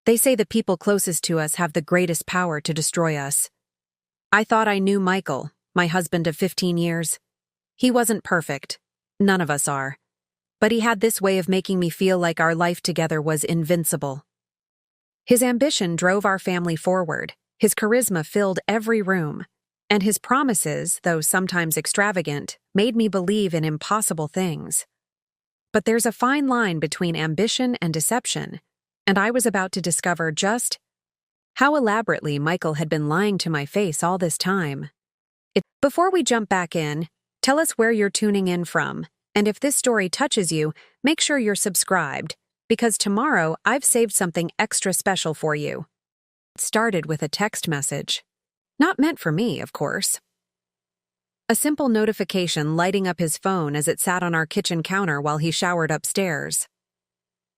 They say the people closest to us have the greatest power to destroy us. I thought I knew Michael, my husband of 15 years. He wasn't perfect. None of us are. But he had this way of making me feel like our life together was invincible. His ambition drove our family forward. His charisma filled every room. And his promises, though sometimes extravagant, made me believe in impossible things. But there's a fine line between ambition and deception, and I was about to discover just how elaborately Michael had been lying to my face all this time. Before we jump back in, tell us where you're tuning in from, and if this story touches you, make sure you're subscribed, because tomorrow I've saved something extra special for you. It started with a text message. Not meant for me, of course. A simple notification lighting up his phone as it sat on our kitchen counter while he showered upstairs.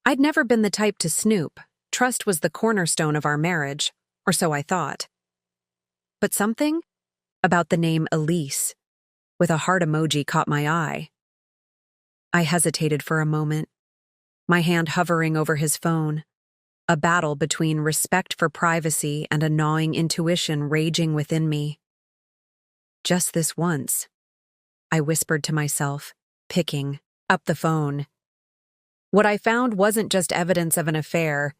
I'd never been the type to snoop. Trust was the cornerstone of our marriage, or so I thought. But something about the name Elise, with a heart emoji, caught my eye. I hesitated for a moment, my hand hovering over his phone, a battle between respect for privacy and a gnawing intuition raging within me. Just this once, I whispered to myself, picking up the phone. What I found wasn't just evidence of an affair.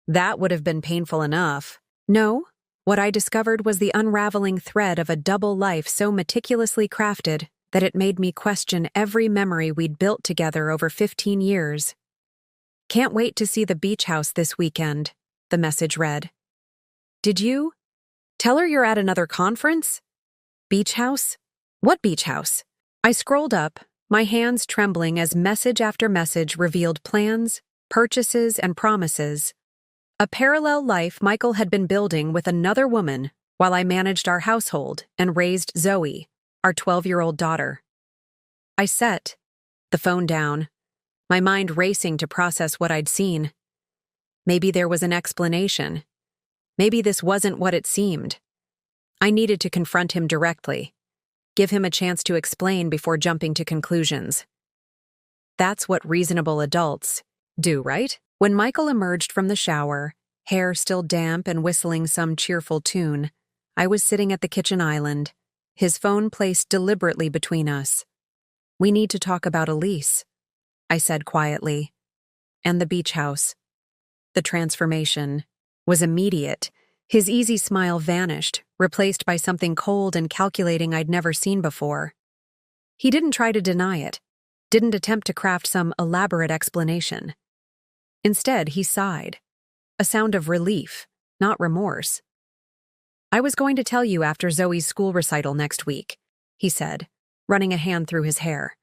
That would have been painful enough. No, what I discovered was the unraveling thread of a double life so meticulously crafted that it made me question every memory we'd built together over 15 years. Can't wait to see the beach house this weekend, the message read. Did you? Tell her you're at another conference? Beach house? What beach house? I scrolled up, my hands trembling as message after message revealed plans, purchases, and promises. A parallel life Michael had been building with another woman while I managed our household and raised Zoe, our 12-year-old daughter. I set the phone down, my mind racing to process what I'd seen. Maybe there was an explanation. Maybe this wasn't what it seemed. I needed to confront him directly, give him a chance to explain before jumping to conclusions. That's what reasonable adults do, right? When Michael emerged from the shower, hair still damp and whistling some cheerful tune, I was sitting at the kitchen island, his phone placed deliberately between us. We need to talk about Elise, I said quietly, and the beach house. The transformation was immediate. His easy smile vanished, replaced by something cold and calculating I'd never seen before. He didn't try to deny it, didn't attempt to craft some elaborate explanation. Instead, he sighed, a sound of relief, not remorse. I was going to tell you after Zoe's school recital next week, he said, running a hand through his hair.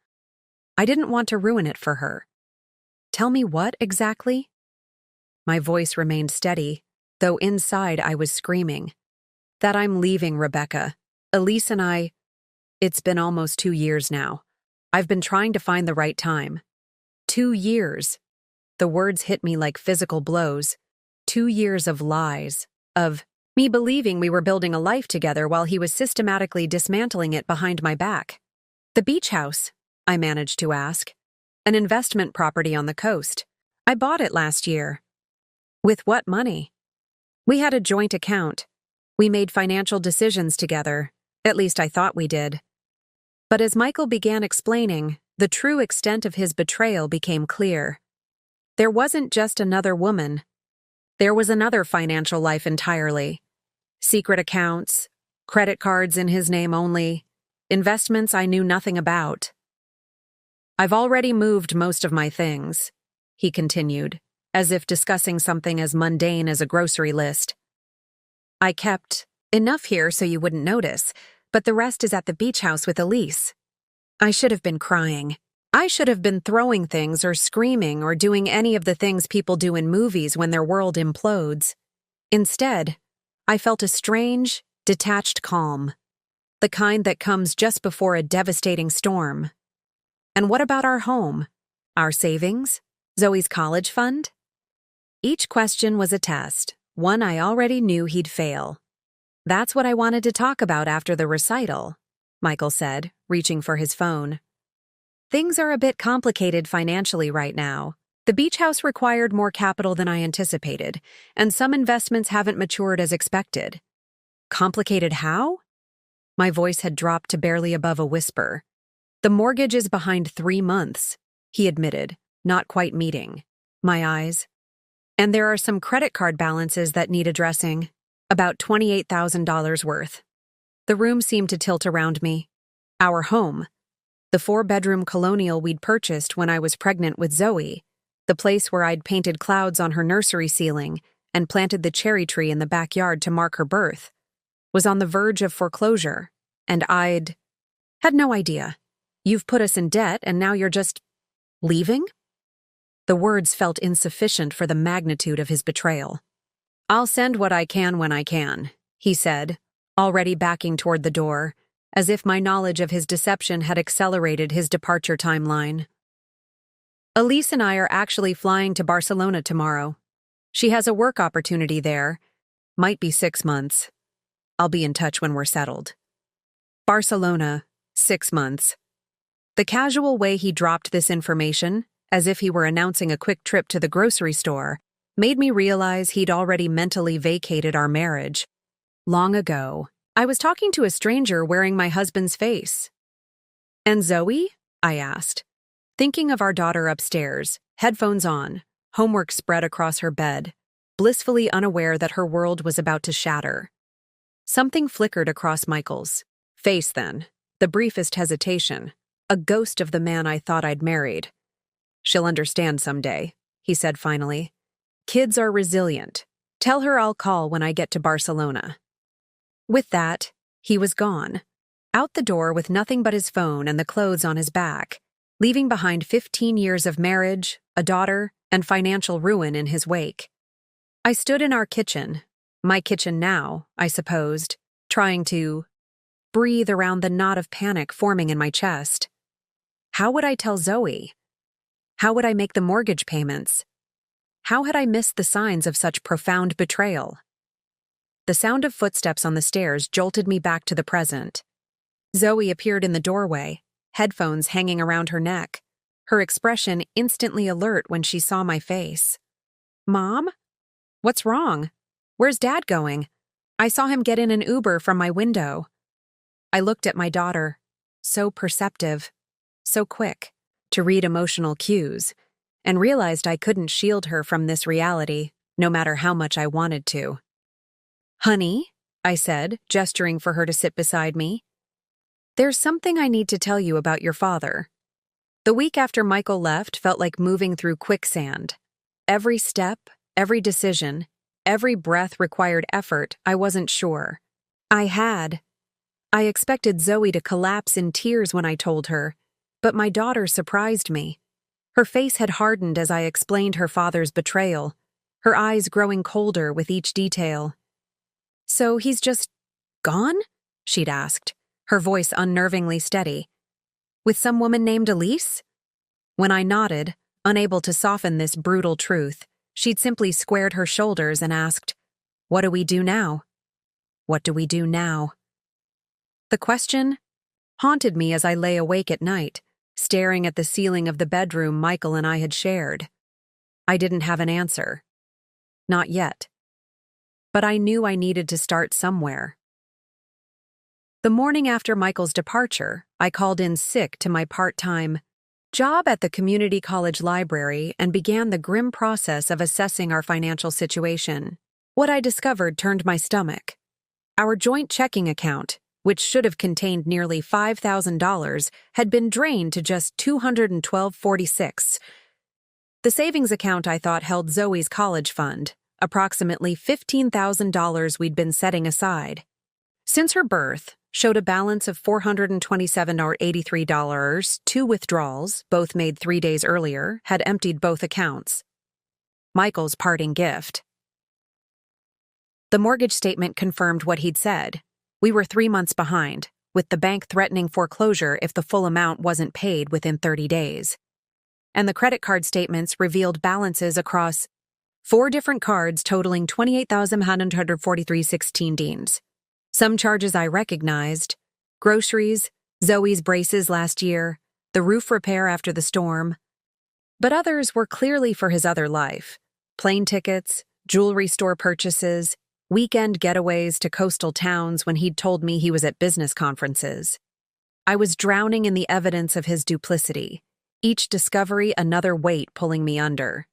I didn't want to ruin it for her. Tell me what exactly? My voice remained steady, though inside I was screaming. That I'm leaving Rebecca. Elise and I. It's been almost 2 years now. I've been trying to find the right time. 2 years. The words hit me like physical blows. 2 years of lies, of me believing we were building a life together while he was systematically dismantling it behind my back. The beach house, I managed to ask. An investment property on the coast. I bought it last year. With what money? We had a joint account. We made financial decisions together. At least I thought we did. But as Michael began explaining, the true extent of his betrayal became clear. There wasn't just another woman. There was another financial life entirely. Secret accounts, credit cards in his name only, investments I knew nothing about. I've already moved most of my things, he continued, as if discussing something as mundane as a grocery list. I kept enough here so you wouldn't notice, but the rest is at the beach house with Elise. I should have been crying. I should have been throwing things or screaming or doing any of the things people do in movies when their world implodes. Instead, I felt a strange, detached calm, the kind that comes just before a devastating storm. And what about our home? Our savings? Zoe's college fund? Each question was a test, one I already knew he'd fail. That's what I wanted to talk about after the recital, Michael said, reaching for his phone. Things are a bit complicated financially right now. The beach house required more capital than I anticipated, and some investments haven't matured as expected. Complicated how? My voice had dropped to barely above a whisper. The mortgage is behind 3 months, he admitted, not quite meeting my eyes. And there are some credit card balances that need addressing, about $28,000 worth. The room seemed to tilt around me. Our home, the 4-bedroom colonial we'd purchased when I was pregnant with Zoe, the place where I'd painted clouds on her nursery ceiling and planted the cherry tree in the backyard to mark her birth, was on the verge of foreclosure, and I'd had no idea. You've put us in debt, and now you're just leaving? The words felt insufficient for the magnitude of his betrayal. I'll send what I can when I can, he said, already backing toward the door, as if my knowledge of his deception had accelerated his departure timeline. Elise and I are actually flying to Barcelona tomorrow. She has a work opportunity there. Might be 6 months. I'll be in touch when we're settled. Barcelona, 6 months. The casual way he dropped this information, as if he were announcing a quick trip to the grocery store, made me realize he'd already mentally vacated our marriage. Long ago, I was talking to a stranger wearing my husband's face. And Zoe? I asked, thinking of our daughter upstairs, headphones on, homework spread across her bed, blissfully unaware that her world was about to shatter. Something flickered across Michael's face then, the briefest hesitation, a ghost of the man I thought I'd married. She'll understand someday, he said finally. Kids are resilient. Tell her I'll call when I get to Barcelona. With that, he was gone, out the door with nothing but his phone and the clothes on his back, leaving behind 15 years of marriage, a daughter, and financial ruin in his wake. I stood in our kitchen, my kitchen now, I supposed, trying to breathe around the knot of panic forming in my chest. How would I tell Zoe? How would I make the mortgage payments? How had I missed the signs of such profound betrayal? The sound of footsteps on the stairs jolted me back to the present. Zoe appeared in the doorway, headphones hanging around her neck, her expression instantly alert when she saw my face. Mom? What's wrong? Where's Dad going? I saw him get in an Uber from my window. I looked at my daughter, so perceptive, so quick to read emotional cues, and realized I couldn't shield her from this reality, no matter how much I wanted to. Honey, I said, gesturing for her to sit beside me. There's something I need to tell you about your father. The week after Michael left felt like moving through quicksand. Every step, every decision, every breath required effort I wasn't sure. I expected Zoe to collapse in tears when I told her, but my daughter surprised me. Her face had hardened as I explained her father's betrayal, her eyes growing colder with each detail. So he's just gone? She'd asked, her voice unnervingly steady. With some woman named Elise? When I nodded, unable to soften this brutal truth, she'd simply squared her shoulders and asked, What do we do now? What do we do now? The question haunted me as I lay awake at night, staring at the ceiling of the bedroom Michael and I had shared. I didn't have an answer. Not yet. But I knew I needed to start somewhere. The morning after Michael's departure, I called in sick to my part-time job at the community college library and began the grim process of assessing our financial situation. What I discovered turned my stomach. Our joint checking account, which should have contained nearly $5,000, had been drained to just $212.46. The savings account I thought held Zoe's college fund, approximately $15,000 we'd been setting aside. Since her birth, showed a balance of $427.83. 2 withdrawals, both made 3 days earlier, had emptied both accounts. Michael's parting gift. The mortgage statement confirmed what he'd said. We were 3 months behind, with the bank threatening foreclosure if the full amount wasn't paid within 30 days. And the credit card statements revealed balances across 4 different cards totaling $28,143.16. Some charges I recognized: groceries, Zoe's braces last year, the roof repair after the storm. But others were clearly for his other life: plane tickets, jewelry store purchases, weekend getaways to coastal towns when he'd told me he was at business conferences. I was drowning in the evidence of his duplicity, each discovery another weight pulling me under.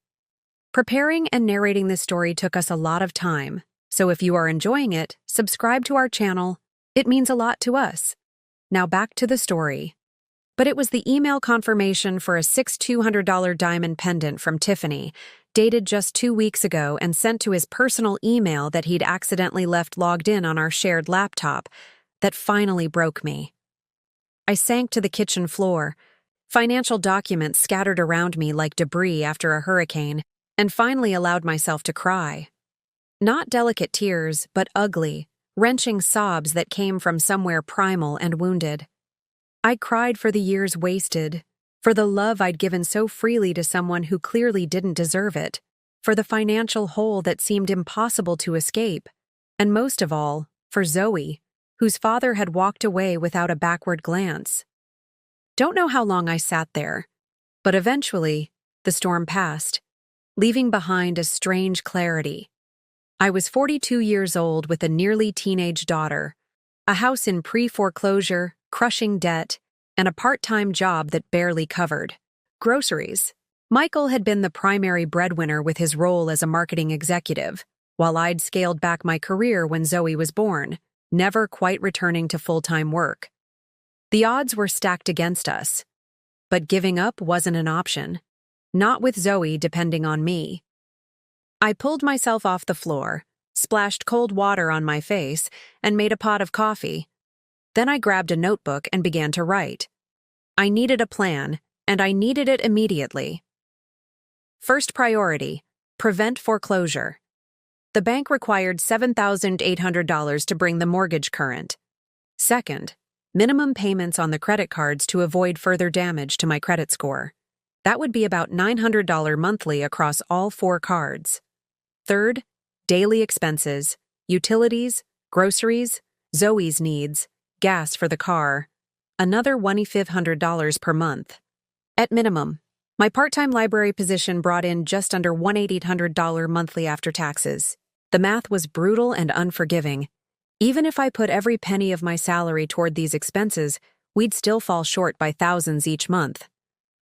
Preparing and narrating this story took us a lot of time, so if you are enjoying it, subscribe to our channel. It means a lot to us. Now back to the story. But it was the email confirmation for a $6,200 diamond pendant from Tiffany, dated just 2 weeks ago and sent to his personal email that he'd accidentally left logged in on our shared laptop, that finally broke me. I sank to the kitchen floor, financial documents scattered around me like debris after a hurricane, and finally allowed myself to cry. Not delicate tears, but ugly, wrenching sobs that came from somewhere primal and wounded. I cried for the years wasted, for the love I'd given so freely to someone who clearly didn't deserve it, for the financial hole that seemed impossible to escape, and most of all, for Zoe, whose father had walked away without a backward glance. Don't know how long I sat there, but eventually, the storm passed, leaving behind a strange clarity. I was 42 years old with a nearly teenage daughter, a house in pre-foreclosure, crushing debt, and a part-time job that barely covered groceries. Michael had been the primary breadwinner with his role as a marketing executive, while I'd scaled back my career when Zoe was born, never quite returning to full-time work. The odds were stacked against us, but giving up wasn't an option, not with Zoe depending on me. I pulled myself off the floor, splashed cold water on my face, and made a pot of coffee. Then I grabbed a notebook and began to write. I needed a plan, and I needed it immediately. First priority: prevent foreclosure. The bank required $7,800 to bring the mortgage current. Second, minimum payments on the credit cards to avoid further damage to my credit score. That would be about $900 monthly across all 4 cards. Third, daily expenses, utilities, groceries, Zoe's needs, gas for the car, another $2,500 per month. At minimum, my part-time library position brought in just under $1,800 monthly after taxes. The math was brutal and unforgiving. Even if I put every penny of my salary toward these expenses, we'd still fall short by thousands each month.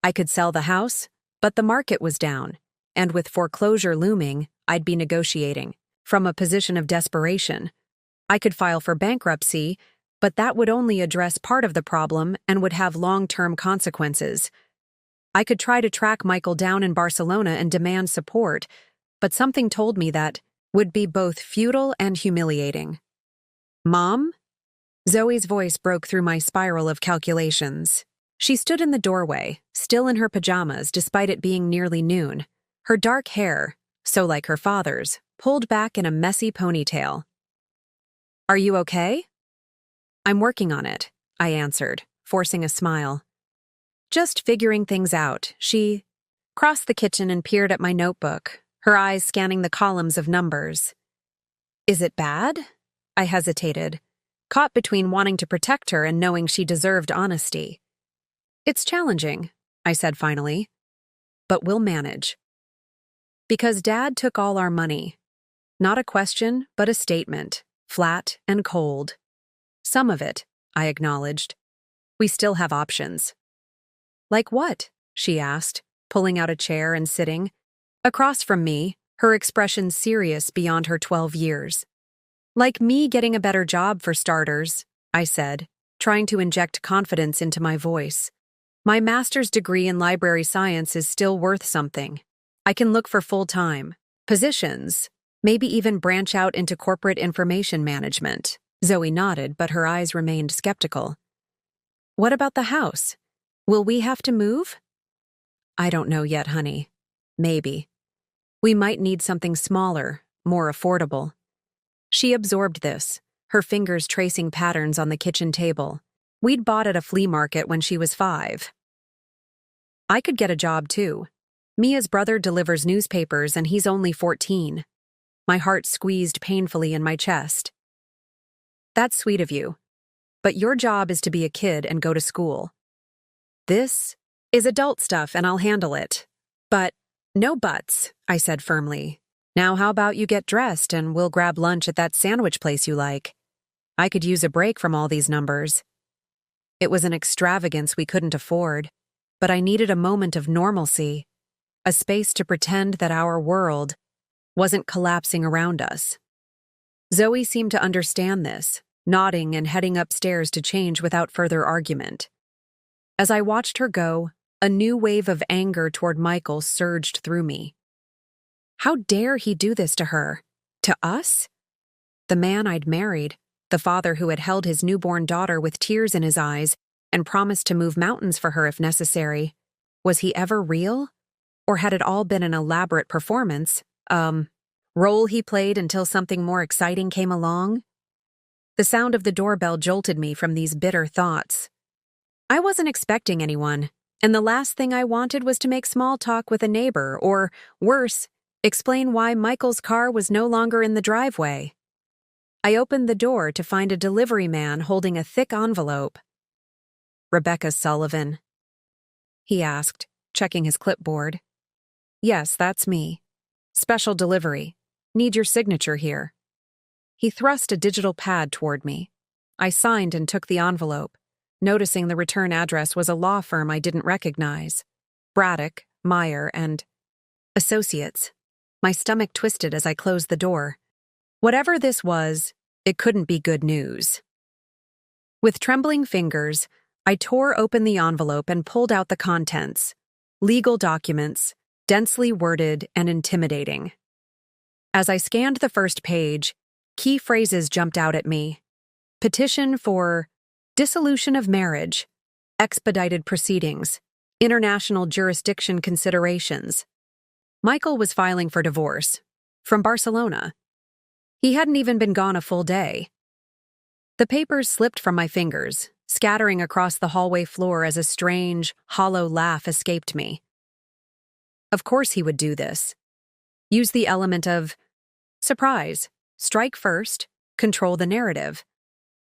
I could sell the house, but the market was down, and with foreclosure looming, I'd be negotiating from a position of desperation. I could file for bankruptcy, but that would only address part of the problem and would have long-term consequences. I could try to track Michael down in Barcelona and demand support, but something told me that would be both futile and humiliating. Mom? Zoe's voice broke through my spiral of calculations. She stood in the doorway, still in her pajamas despite it being nearly noon. Her dark hair, so like her father's, pulled back in a messy ponytail. Are you okay? I'm working on it, I answered, forcing a smile. Just figuring things out. She crossed the kitchen and peered at my notebook, her eyes scanning the columns of numbers. Is it bad? I hesitated, caught between wanting to protect her and knowing she deserved honesty. It's challenging, I said finally, but we'll manage. Because Dad took all our money. Not a question, but a statement, flat and cold. Some of it, I acknowledged. We still have options. Like what? She asked, pulling out a chair and sitting. Across from me, her expression serious beyond her 12 years. Like me getting a better job for starters, I said, trying to inject confidence into my voice. My master's degree in library science is still worth something. I can look for full-time positions, maybe even branch out into corporate information management. Zoe nodded, but her eyes remained skeptical. What about the house? Will we have to move? I don't know yet, honey. Maybe. We might need something smaller, more affordable. She absorbed this, her fingers tracing patterns on the kitchen table. We'd bought at a flea market when she was 5. I could get a job too. Mia's brother delivers newspapers and he's only 14. My heart squeezed painfully in my chest. That's sweet of you. But your job is to be a kid and go to school. This is adult stuff and I'll handle it, But no buts, I said firmly. Now how about you get dressed and we'll grab lunch at that sandwich place you like? I could use a break from all these numbers. It was an extravagance we couldn't afford, but I needed a moment of normalcy, a space to pretend that our world wasn't collapsing around us. Zoe seemed to understand this, nodding and heading upstairs to change without further argument. As I watched her go, a new wave of anger toward Michael surged through me. How dare he do this to her? To us? The man I'd married, the father who had held his newborn daughter with tears in his eyes and promised to move mountains for her if necessary. Was he ever real? Or had it all been an elaborate performance? Role he played until something more exciting came along? The sound of the doorbell jolted me from these bitter thoughts. I wasn't expecting anyone, and the last thing I wanted was to make small talk with a neighbor or, worse, explain why Michael's car was no longer in the driveway. I opened the door to find a delivery man holding a thick envelope. "Rebecca Sullivan?" he asked, checking his clipboard. "Yes, that's me. Special delivery. Need your signature here." He thrust a digital pad toward me. I signed and took the envelope, noticing the return address was a law firm I didn't recognize. Braddock, Meyer, and Associates. My stomach twisted as I closed the door. Whatever this was, it couldn't be good news. With trembling fingers, I tore open the envelope and pulled out the contents. Legal documents, densely worded and intimidating. As I scanned the first page, key phrases jumped out at me. Petition for dissolution of marriage, expedited proceedings, international jurisdiction considerations. Michael was filing for divorce, from Barcelona. He hadn't even been gone a full day. The papers slipped from my fingers, scattering across the hallway floor as a strange, hollow laugh escaped me. Of course he would do this. Use the element of surprise, strike first, control the narrative.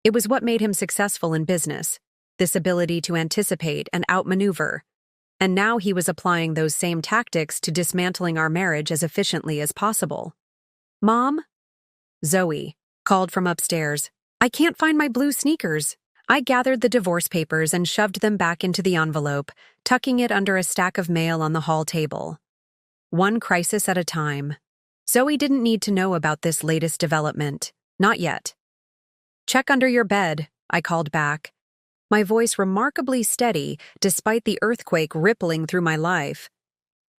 It was what made him successful in business, this ability to anticipate and outmaneuver. And now he was applying those same tactics to dismantling our marriage as efficiently as possible. "Mom?" Zoe called from upstairs. "I can't find my blue sneakers." I gathered the divorce papers and shoved them back into the envelope, tucking it under a stack of mail on the hall table. One crisis at a time. Zoe didn't need to know about this latest development. Not yet. "Check under your bed," I called back, my voice remarkably steady despite the earthquake rippling through my life.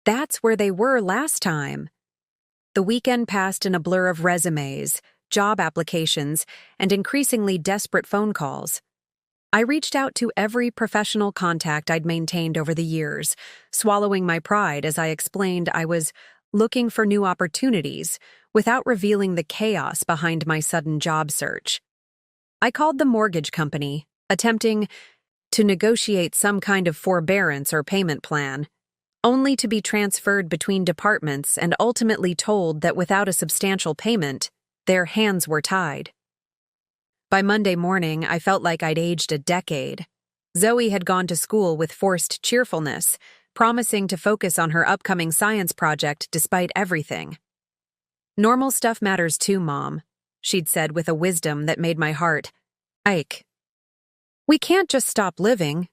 That's where they were last time. The weekend passed in a blur of resumes, job applications, and increasingly desperate phone calls. I reached out to every professional contact I'd maintained over the years, swallowing my pride as I explained I was looking for new opportunities without revealing the chaos behind my sudden job search. I called the mortgage company, attempting to negotiate some kind of forbearance or payment plan, only to be transferred between departments and ultimately told that without a substantial payment, their hands were tied. By Monday morning, I felt like I'd aged a decade. Zoe had gone to school with forced cheerfulness, promising to focus on her upcoming science project despite everything. "Normal stuff matters too, Mom," she'd said with a wisdom that made my heart ache. "We can't just stop living."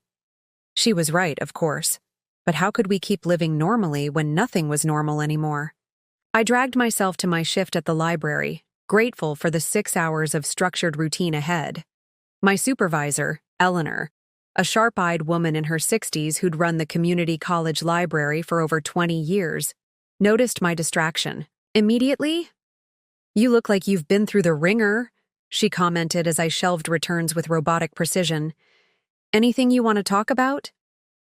She was right, of course. But how could we keep living normally when nothing was normal anymore? I dragged myself to my shift at the library, grateful for the 6 hours of structured routine ahead. My supervisor, Eleanor, a sharp-eyed woman in her 60s who'd run the community college library for over 20 years, noticed my distraction. Immediately, "You look like you've been through the ringer," she commented as I shelved returns with robotic precision. "Anything you want to talk about?"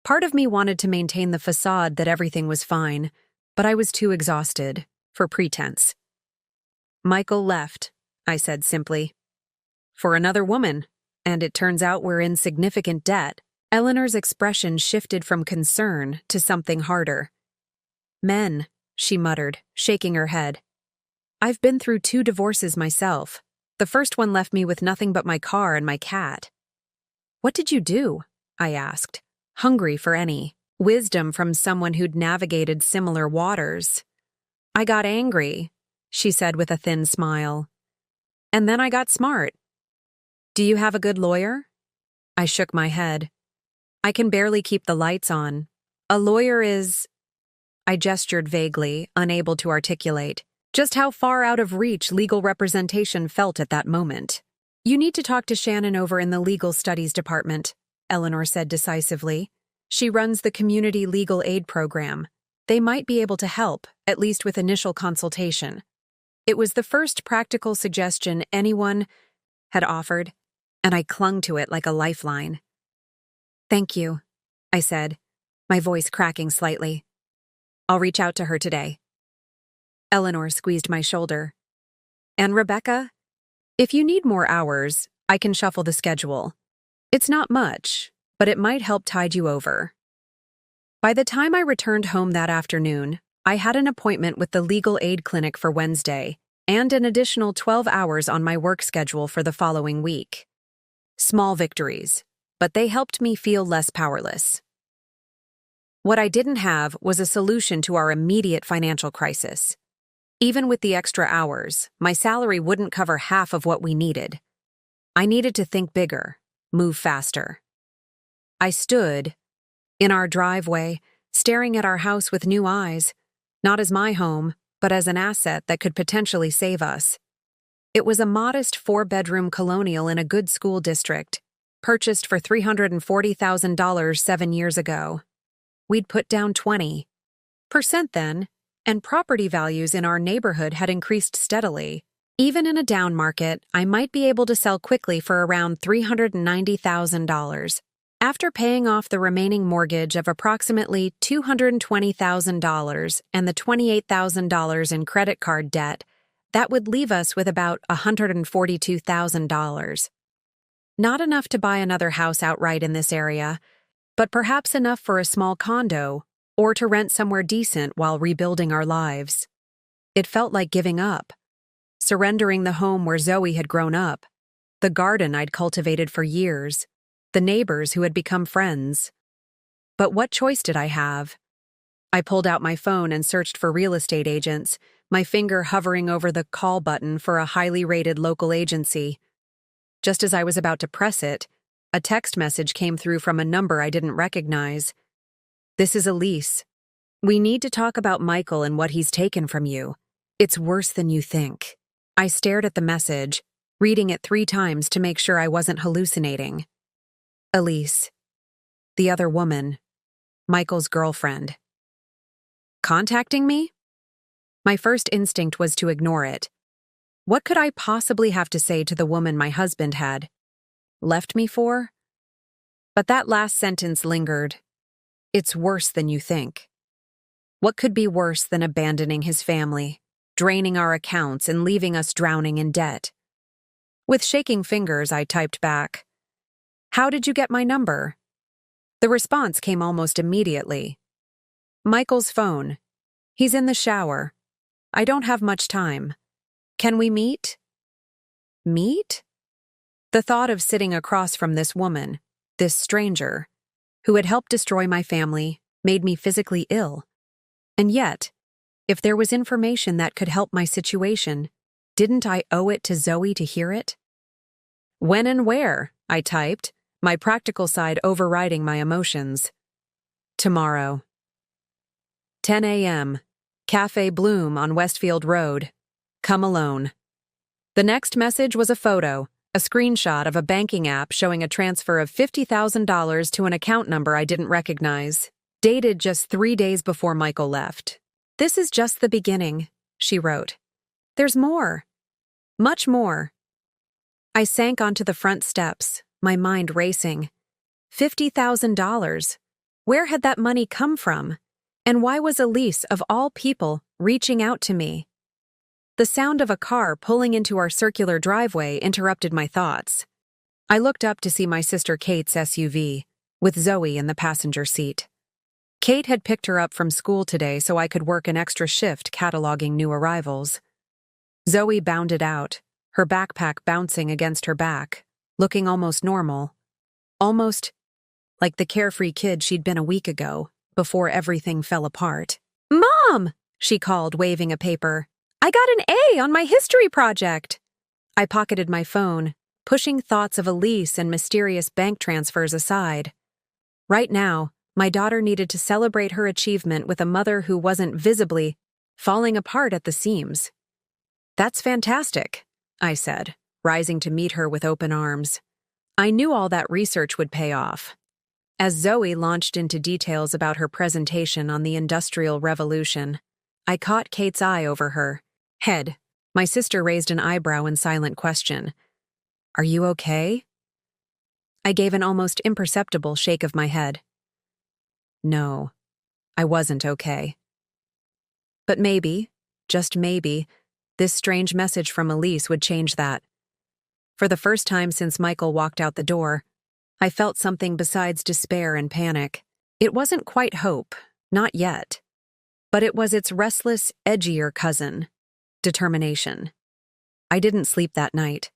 Part of me wanted to maintain the facade that everything was fine, but I was too exhausted for pretense. "Michael left," I said simply. "For another woman, and it turns out we're in significant debt." Eleanor's expression shifted from concern to something harder. "Men," she muttered, shaking her head. "I've been through 2 divorces myself. The first one left me with nothing but my car and my cat." "What did you do?" I asked, hungry for any wisdom from someone who'd navigated similar waters. I got angry, she said with a thin smile. And then I got smart. Do you have a good lawyer? I shook my head. I can barely keep the lights on. A lawyer is… I gestured vaguely, unable to articulate just how far out of reach legal representation felt at that moment. You need to talk to Shannon over in the legal studies department, Eleanor said decisively. She runs the community legal aid program. They might be able to help, at least with initial consultation. It was the first practical suggestion anyone had offered, and I clung to it like a lifeline. Thank you, I said, my voice cracking slightly. I'll reach out to her today. Eleanor squeezed my shoulder. And Rebecca? If you need more hours, I can shuffle the schedule. It's not much, but it might help tide you over. By the time I returned home that afternoon, I had an appointment with the legal aid clinic for Wednesday and an additional 12 hours on my work schedule for the following week. Small victories, but they helped me feel less powerless. What I didn't have was a solution to our immediate financial crisis. Even with the extra hours, my salary wouldn't cover half of what we needed. I needed to think bigger, move faster. I stood in our driveway, staring at our house with new eyes, not as my home, but as an asset that could potentially save us. It was a modest 4-bedroom colonial in a good school district, purchased for $340,000 7 years ago. We'd put down 20% then, and property values in our neighborhood had increased steadily. Even in a down market, I might be able to sell quickly for around $390,000. After paying off the remaining mortgage of approximately $220,000 and the $28,000 in credit card debt, that would leave us with about $142,000. Not enough to buy another house outright in this area, but perhaps enough for a small condo or to rent somewhere decent while rebuilding our lives. It felt like giving up, surrendering the home where Zoe had grown up, the garden I'd cultivated for years, the neighbors who had become friends. But what choice did I have? I pulled out my phone and searched for real estate agents, my finger hovering over the call button for a highly rated local agency. Just as I was about to press it, a text message came through from a number I didn't recognize. This is Elise. We need to talk about Michael and what he's taken from you. It's worse than you think. I stared at the message, reading it 3 times to make sure I wasn't hallucinating. Elise. The other woman. Michael's girlfriend. Contacting me? My first instinct was to ignore it. What could I possibly have to say to the woman my husband had left me for? But that last sentence lingered. It's worse than you think. What could be worse than abandoning his family, draining our accounts, and leaving us drowning in debt? With shaking fingers, I typed back, "How did you get my number?" The response came almost immediately. Michael's phone. He's in the shower. I don't have much time. Can we meet? Meet? The thought of sitting across from this woman, this stranger, who had helped destroy my family, made me physically ill. And yet, if there was information that could help my situation, didn't I owe it to Zoe to hear it? When and where, I typed, my practical side overriding my emotions. Tomorrow. 10 a.m. Cafe Bloom on Westfield Road. Come alone. The next message was a photo, a screenshot of a banking app showing a transfer of $50,000 to an account number I didn't recognize, dated just 3 days before Michael left. This is just the beginning, she wrote. There's more. Much more. I sank onto the front steps, my mind racing. $50,000. Where had that money come from? And why was Elise, of all people, reaching out to me? The sound of a car pulling into our circular driveway interrupted my thoughts. I looked up to see my sister Kate's SUV, with Zoe in the passenger seat. Kate had picked her up from school today so I could work an extra shift cataloging new arrivals. Zoe bounded out, her backpack bouncing against her back, looking almost normal. Almost like the carefree kid she'd been a week ago. before everything fell apart. "Mom!" she called, waving a paper. "I got an A on my history project!" I pocketed my phone, pushing thoughts of Elise and mysterious bank transfers aside. Right now, my daughter needed to celebrate her achievement with a mother who wasn't visibly falling apart at the seams. "That's fantastic," I said, rising to meet her with open arms. I knew all that research would pay off. As Zoe launched into details about her presentation on the Industrial Revolution, I caught Kate's eye over her head. My sister raised an eyebrow in silent question. "Are you okay?" I gave an almost imperceptible shake of my head. No, I wasn't okay. But maybe, just maybe, this strange message from Elise would change that. For the first time since Michael walked out the door, I felt something besides despair and panic. It wasn't quite hope, not yet. But it was its restless, edgier cousin, determination. I didn't sleep that night.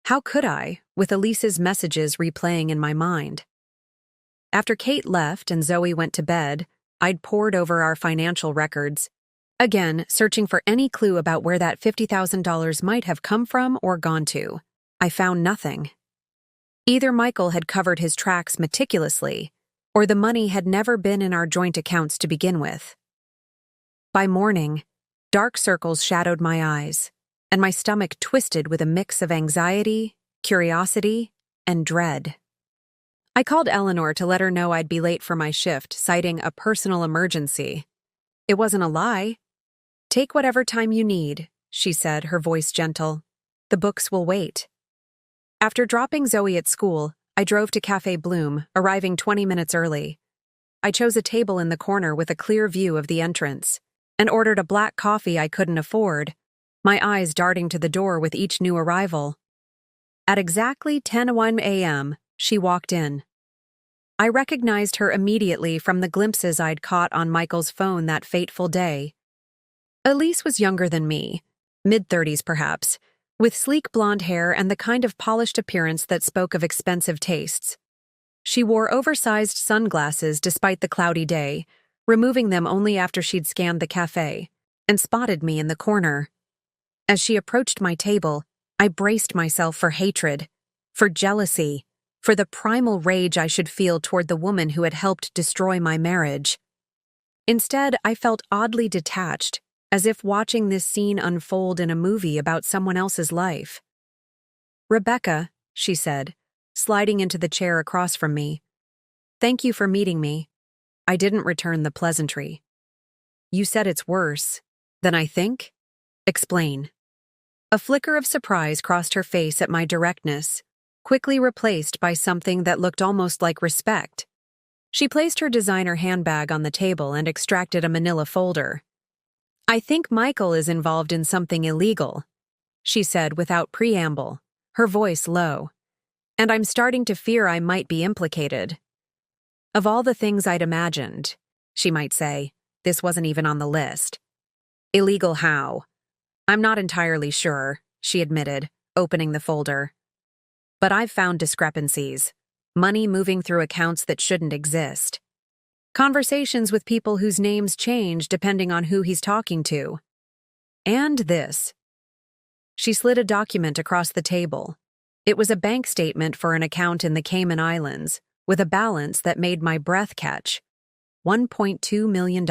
How could I, with Elise's messages replaying in my mind? After Kate left and Zoe went to bed, I'd pored over our financial records, again searching for any clue about where that $50,000 might have come from or gone to. I found nothing. Either Michael had covered his tracks meticulously, or the money had never been in our joint accounts to begin with. By morning, dark circles shadowed my eyes, and my stomach twisted with a mix of anxiety, curiosity, and dread. I called Eleanor to let her know I'd be late for my shift, citing a personal emergency. It wasn't a lie. "Take whatever time you need," she said, her voice gentle. "The books will wait." After dropping Zoe at school, I drove to Cafe Bloom, arriving 20 minutes early. I chose a table in the corner with a clear view of the entrance, and ordered a black coffee I couldn't afford, my eyes darting to the door with each new arrival. At exactly 10:01 a.m., she walked in. I recognized her immediately from the glimpses I'd caught on Michael's phone that fateful day. Elise was younger than me, mid-30s perhaps, with sleek blonde hair and the kind of polished appearance that spoke of expensive tastes. She wore oversized sunglasses despite the cloudy day, removing them only after she'd scanned the cafe, and spotted me in the corner. As she approached my table, I braced myself for hatred, for jealousy, for the primal rage I should feel toward the woman who had helped destroy my marriage. Instead, I felt oddly detached, as if watching this scene unfold in a movie about someone else's life. "Rebecca," she said, sliding into the chair across from me. "Thank you for meeting me." I didn't return the pleasantry. "You said it's worse than I think? Explain." A flicker of surprise crossed her face at my directness, quickly replaced by something that looked almost like respect. She placed her designer handbag on the table and extracted a manila folder. "I think Michael is involved in something illegal," she said without preamble, her voice low. "And I'm starting to fear I might be implicated." Of all the things I'd imagined, she might say, this wasn't even on the list. "Illegal how?" "I'm not entirely sure," she admitted, opening the folder. "But I've found discrepancies. Money moving through accounts that shouldn't exist. Conversations with people whose names change depending on who he's talking to. And this." She slid a document across the table. It was a bank statement for an account in the Cayman Islands, with a balance that made my breath catch. $1.2 million.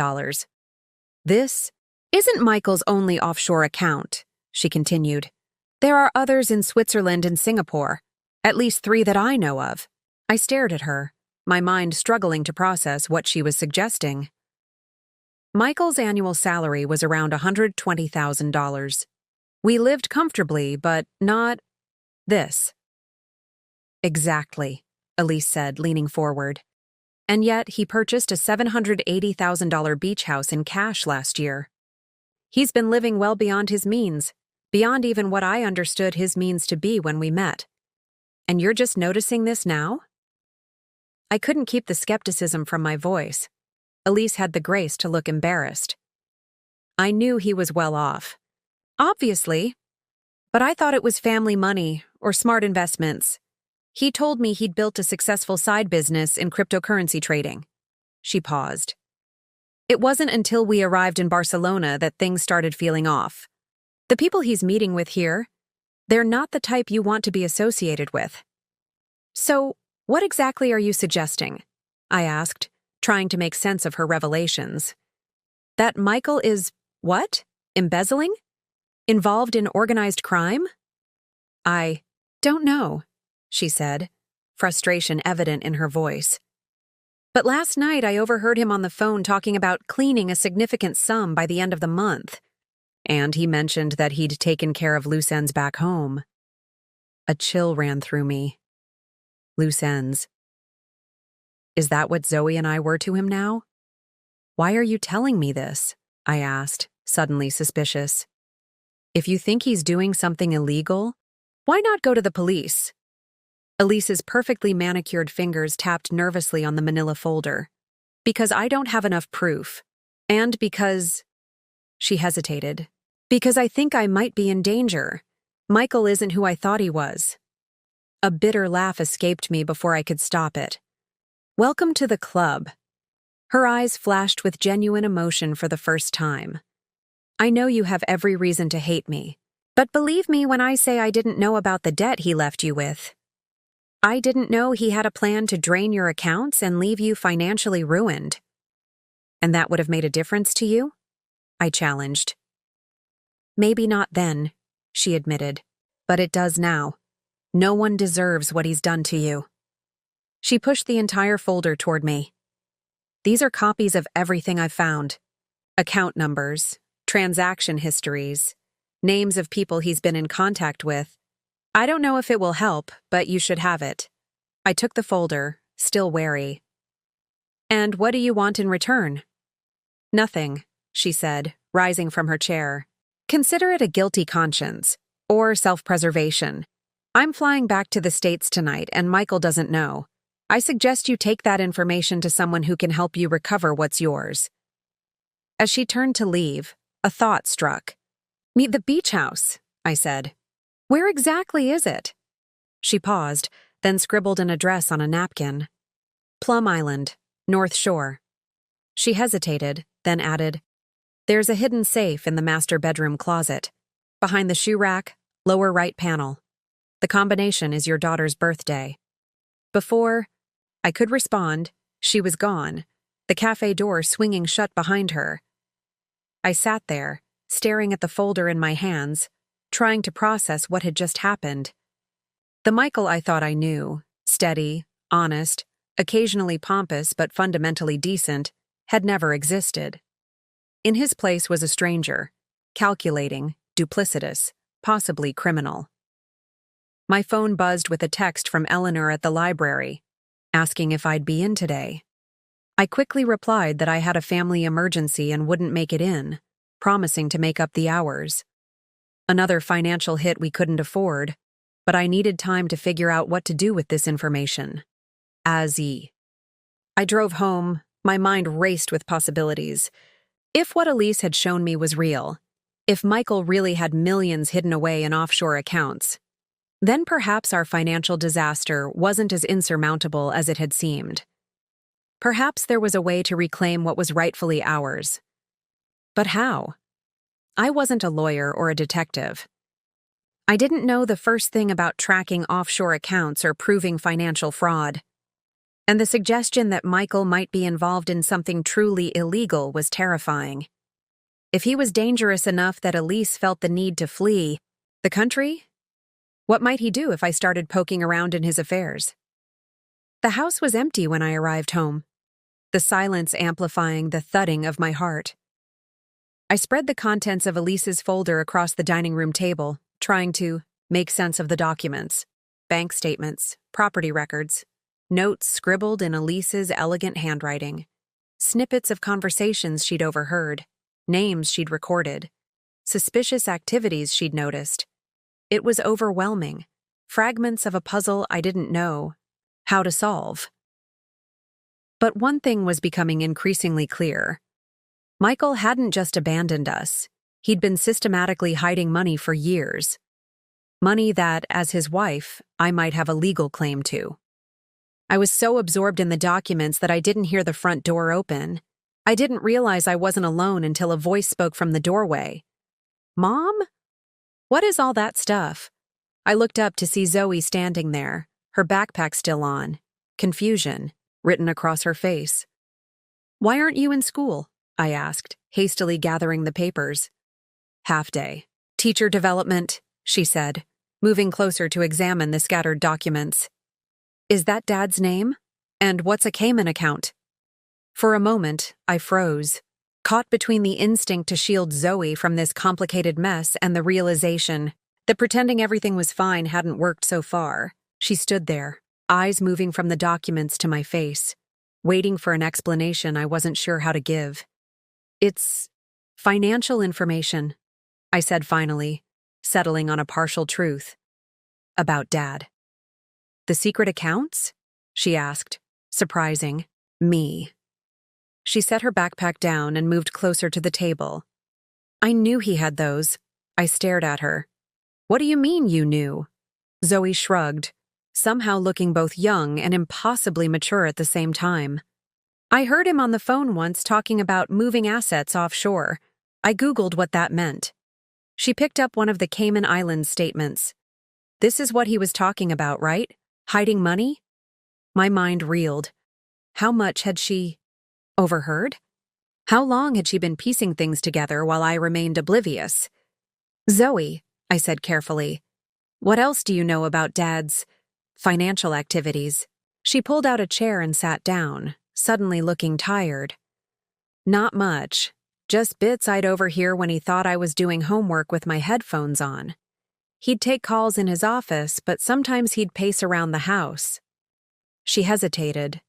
"This isn't Michael's only offshore account," she continued. "There are others in Switzerland and Singapore, at least 3 that I know of." I stared at her, my mind struggling to process what she was suggesting. Michael's annual salary was around $120,000. We lived comfortably, but not this. "Exactly," Elise said, leaning forward. "And yet he purchased a $780,000 beach house in cash last year. He's been living well beyond his means, beyond even what I understood his means to be when we met. And you're just noticing this now?" I couldn't keep the skepticism from my voice. Elise had the grace to look embarrassed. "I knew he was well off. Obviously. But I thought it was family money or smart investments. He told me he'd built a successful side business in cryptocurrency trading." She paused. It wasn't until we arrived in Barcelona that things started feeling off. The people he's meeting with here, they're not the type you want to be associated with. So, what exactly are you suggesting? I asked, trying to make sense of her revelations. That Michael is, what? Embezzling? Involved in organized crime? I don't know, she said, frustration evident in her voice. But last night I overheard him on the phone talking about cleaning a significant sum by the end of the month. And he mentioned that he'd taken care of loose ends back home. A chill ran through me. Loose ends. Is that what Zoe and I were to him now? Why are you telling me this? I asked, suddenly suspicious. If you think he's doing something illegal, why not go to the police? Elise's perfectly manicured fingers tapped nervously on the manila folder. Because I don't have enough proof. And because... She hesitated. Because I think I might be in danger. Michael isn't who I thought he was. A bitter laugh escaped me before I could stop it. Welcome to the club. Her eyes flashed with genuine emotion for the first time. I know you have every reason to hate me, but believe me when I say I didn't know about the debt he left you with. I didn't know he had a plan to drain your accounts and leave you financially ruined. And that would have made a difference to you? I challenged. Maybe not then, she admitted, but it does now. No one deserves what he's done to you. She pushed the entire folder toward me. These are copies of everything I've found. Account numbers, transaction histories, names of people he's been in contact with. I don't know if it will help, but you should have it. I took the folder, still wary. And what do you want in return? Nothing, she said, rising from her chair. Consider it a guilty conscience, or self-preservation. I'm flying back to the States tonight, and Michael doesn't know. I suggest you take that information to someone who can help you recover what's yours. As she turned to leave, a thought struck. Meet the beach house, I said. Where exactly is it? She paused, then scribbled an address on a napkin. Plum Island, North Shore. She hesitated, then added, There's a hidden safe in the master bedroom closet. Behind the shoe rack, lower right panel. The combination is your daughter's birthday. Before I could respond, she was gone, the cafe door swinging shut behind her. I sat there, staring at the folder in my hands, trying to process what had just happened. The Michael I thought I knew, steady, honest, occasionally pompous but fundamentally decent, had never existed. In his place was a stranger, calculating, duplicitous, possibly criminal. My phone buzzed with a text from Eleanor at the library, asking if I'd be in today. I quickly replied that I had a family emergency and wouldn't make it in, promising to make up the hours. Another financial hit we couldn't afford, but I needed time to figure out what to do with this information. I drove home, my mind raced with possibilities. If what Elise had shown me was real, if Michael really had millions hidden away in offshore accounts, then perhaps our financial disaster wasn't as insurmountable as it had seemed. Perhaps there was a way to reclaim what was rightfully ours. But how? I wasn't a lawyer or a detective. I didn't know the first thing about tracking offshore accounts or proving financial fraud. And the suggestion that Michael might be involved in something truly illegal was terrifying. If he was dangerous enough that Elise felt the need to flee the country, what might he do if I started poking around in his affairs? The house was empty when I arrived home, the silence amplifying the thudding of my heart. I spread the contents of Elise's folder across the dining room table, trying to make sense of the documents. Bank statements, property records, notes scribbled in Elise's elegant handwriting, snippets of conversations she'd overheard, names she'd recorded, suspicious activities she'd noticed. It was overwhelming, fragments of a puzzle I didn't know how to solve. But one thing was becoming increasingly clear. Michael hadn't just abandoned us. He'd been systematically hiding money for years. Money that, as his wife, I might have a legal claim to. I was so absorbed in the documents that I didn't hear the front door open. I didn't realize I wasn't alone until a voice spoke from the doorway. "Mom? What is all that stuff?" I looked up to see Zoe standing there, her backpack still on, confusion written across her face. "Why aren't you in school?" I asked, hastily gathering the papers. "Half day. Teacher development," she said, moving closer to examine the scattered documents. "Is that Dad's name? And what's a Cayman account?" For a moment, I froze, caught between the instinct to shield Zoe from this complicated mess and the realization that pretending everything was fine hadn't worked so far. She stood there, eyes moving from the documents to my face, waiting for an explanation I wasn't sure how to give. "It's financial information," I said finally, settling on a partial truth. "About Dad." "The secret accounts?" she asked, surprising me. She set her backpack down and moved closer to the table. "I knew he had those." I stared at her. "What do you mean you knew?" Zoe shrugged, somehow looking both young and impossibly mature at the same time. "I heard him on the phone once talking about moving assets offshore. I Googled what that meant." She picked up one of the Cayman Islands statements. "This is what he was talking about, right? Hiding money?" My mind reeled. How much had she overheard? How long had she been piecing things together while I remained oblivious? "Zoe," I said carefully, "what else do you know about Dad's financial activities?" She pulled out a chair and sat down, suddenly looking tired. "Not much. Just bits I'd overhear when he thought I was doing homework with my headphones on. He'd take calls in his office, but sometimes he'd pace around the house." She hesitated.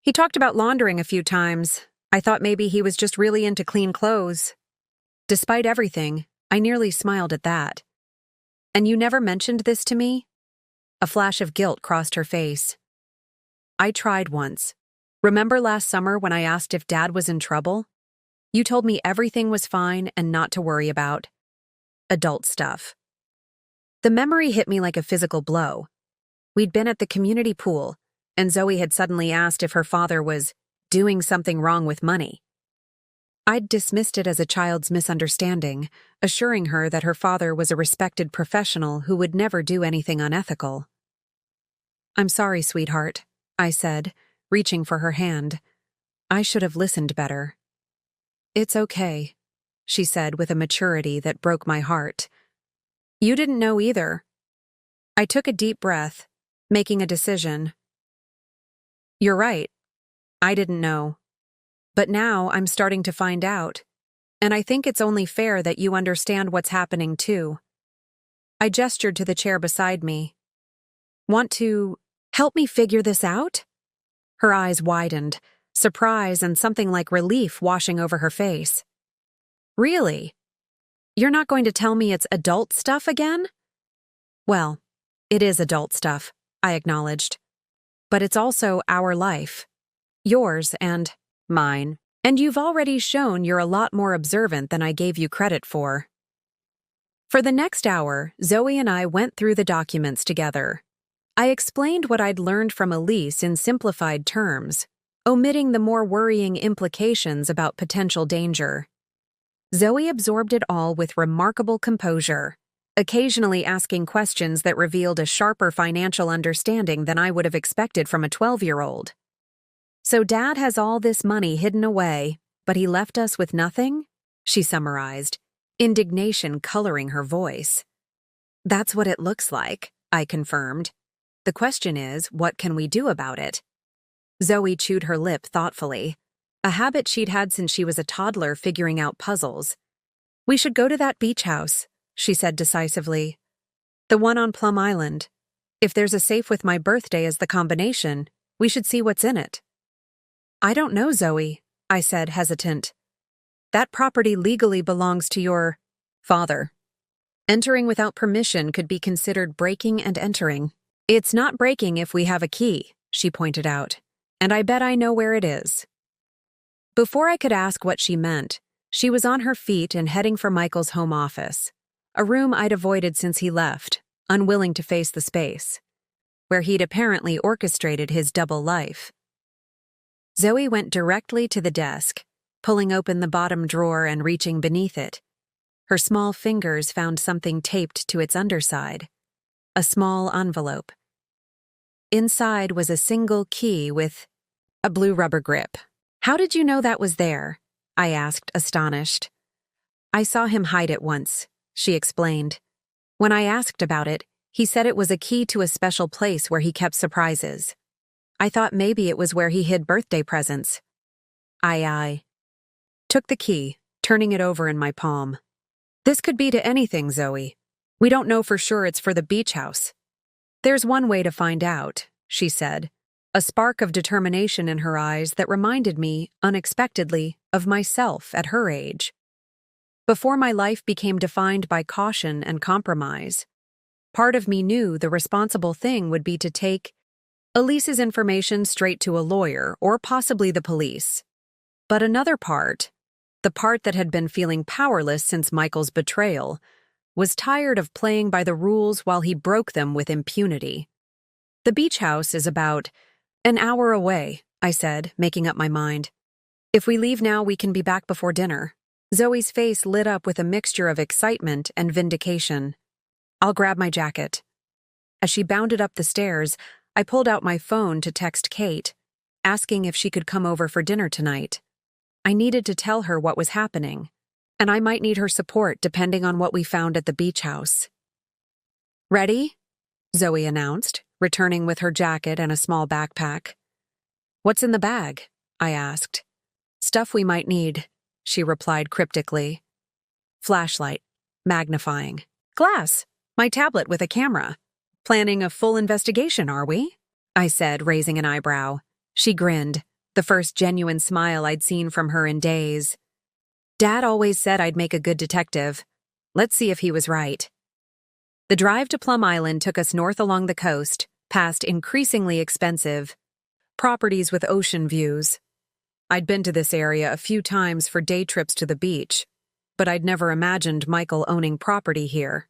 "He talked about laundering a few times. I thought maybe he was just really into clean clothes." Despite everything, I nearly smiled at that. "And you never mentioned this to me?" A flash of guilt crossed her face. "I tried once. Remember last summer when I asked if Dad was in trouble? You told me everything was fine and not to worry about adult stuff." The memory hit me like a physical blow. We'd been at the community pool, and Zoe had suddenly asked if her father was doing something wrong with money. I'd dismissed it as a child's misunderstanding, assuring her that her father was a respected professional who would never do anything unethical. "I'm sorry, sweetheart," I said, reaching for her hand. "I should have listened better." "It's okay," she said with a maturity that broke my heart. "You didn't know either." I took a deep breath, making a decision. "You're right. I didn't know. But now I'm starting to find out. And I think it's only fair that you understand what's happening too." I gestured to the chair beside me. "Want to help me figure this out?" Her eyes widened, surprise and something like relief washing over her face. "Really? You're not going to tell me it's adult stuff again?" "Well, it is adult stuff," I acknowledged. "But it's also our life. Yours and mine. And you've already shown you're a lot more observant than I gave you credit for." For the next hour, Zoe and I went through the documents together. I explained what I'd learned from Elise in simplified terms, omitting the more worrying implications about potential danger. Zoe absorbed it all with remarkable composure, occasionally asking questions that revealed a sharper financial understanding than I would have expected from a 12-year-old. "So Dad has all this money hidden away, but he left us with nothing?" she summarized, indignation coloring her voice. "That's what it looks like," I confirmed. "The question is, what can we do about it?" Zoe chewed her lip thoughtfully, a habit she'd had since she was a toddler figuring out puzzles. "We should go to that beach house," she said decisively. "The one on Plum Island. If there's a safe with my birthday as the combination, we should see what's in it." "I don't know, Zoe," I said, hesitant. "That property legally belongs to your father. Entering without permission could be considered breaking and entering." "It's not breaking if we have a key," she pointed out, "and I bet I know where it is." Before I could ask what she meant, she was on her feet and heading for Michael's home office, a room I'd avoided since he left, unwilling to face the space. where he'd apparently orchestrated his double life. Zoe went directly to the desk, pulling open the bottom drawer and reaching beneath it. Her small fingers found something taped to its underside, a small envelope. Inside was a single key with a blue rubber grip. "How did you know that was there?" I asked, astonished. "I saw him hide it once," she explained. "When I asked about it, he said it was a key to a special place where he kept surprises. I thought maybe it was where he hid birthday presents." I took the key, turning it over in my palm. "This could be to anything, Zoe. We don't know for sure it's for the beach house." "There's one way to find out," she said, a spark of determination in her eyes that reminded me, unexpectedly, of myself at her age. Before my life became defined by caution and compromise, part of me knew the responsible thing would be to take Elise's information straight to a lawyer or possibly the police. But another part, the part that had been feeling powerless since Michael's betrayal, was tired of playing by the rules while he broke them with impunity. "The beach house is about an hour away," I said, making up my mind. "If we leave now, we can be back before dinner." Zoe's face lit up with a mixture of excitement and vindication. "I'll grab my jacket." As she bounded up the stairs, I pulled out my phone to text Kate, asking if she could come over for dinner tonight. I needed to tell her what was happening, and I might need her support depending on what we found at the beach house. "Ready?" Zoe announced, returning with her jacket and a small backpack. "What's in the bag?" I asked. "Stuff we might need," she replied cryptically. "Flashlight, magnifying glass, my tablet with a camera. Planning a full investigation, are we?" I said, raising an eyebrow. She grinned, the first genuine smile I'd seen from her in days. "Dad always said I'd make a good detective. Let's see if he was right." The drive to Plum Island took us north along the coast, past increasingly expensive properties with ocean views. I'd been to this area a few times for day trips to the beach, but I'd never imagined Michael owning property here.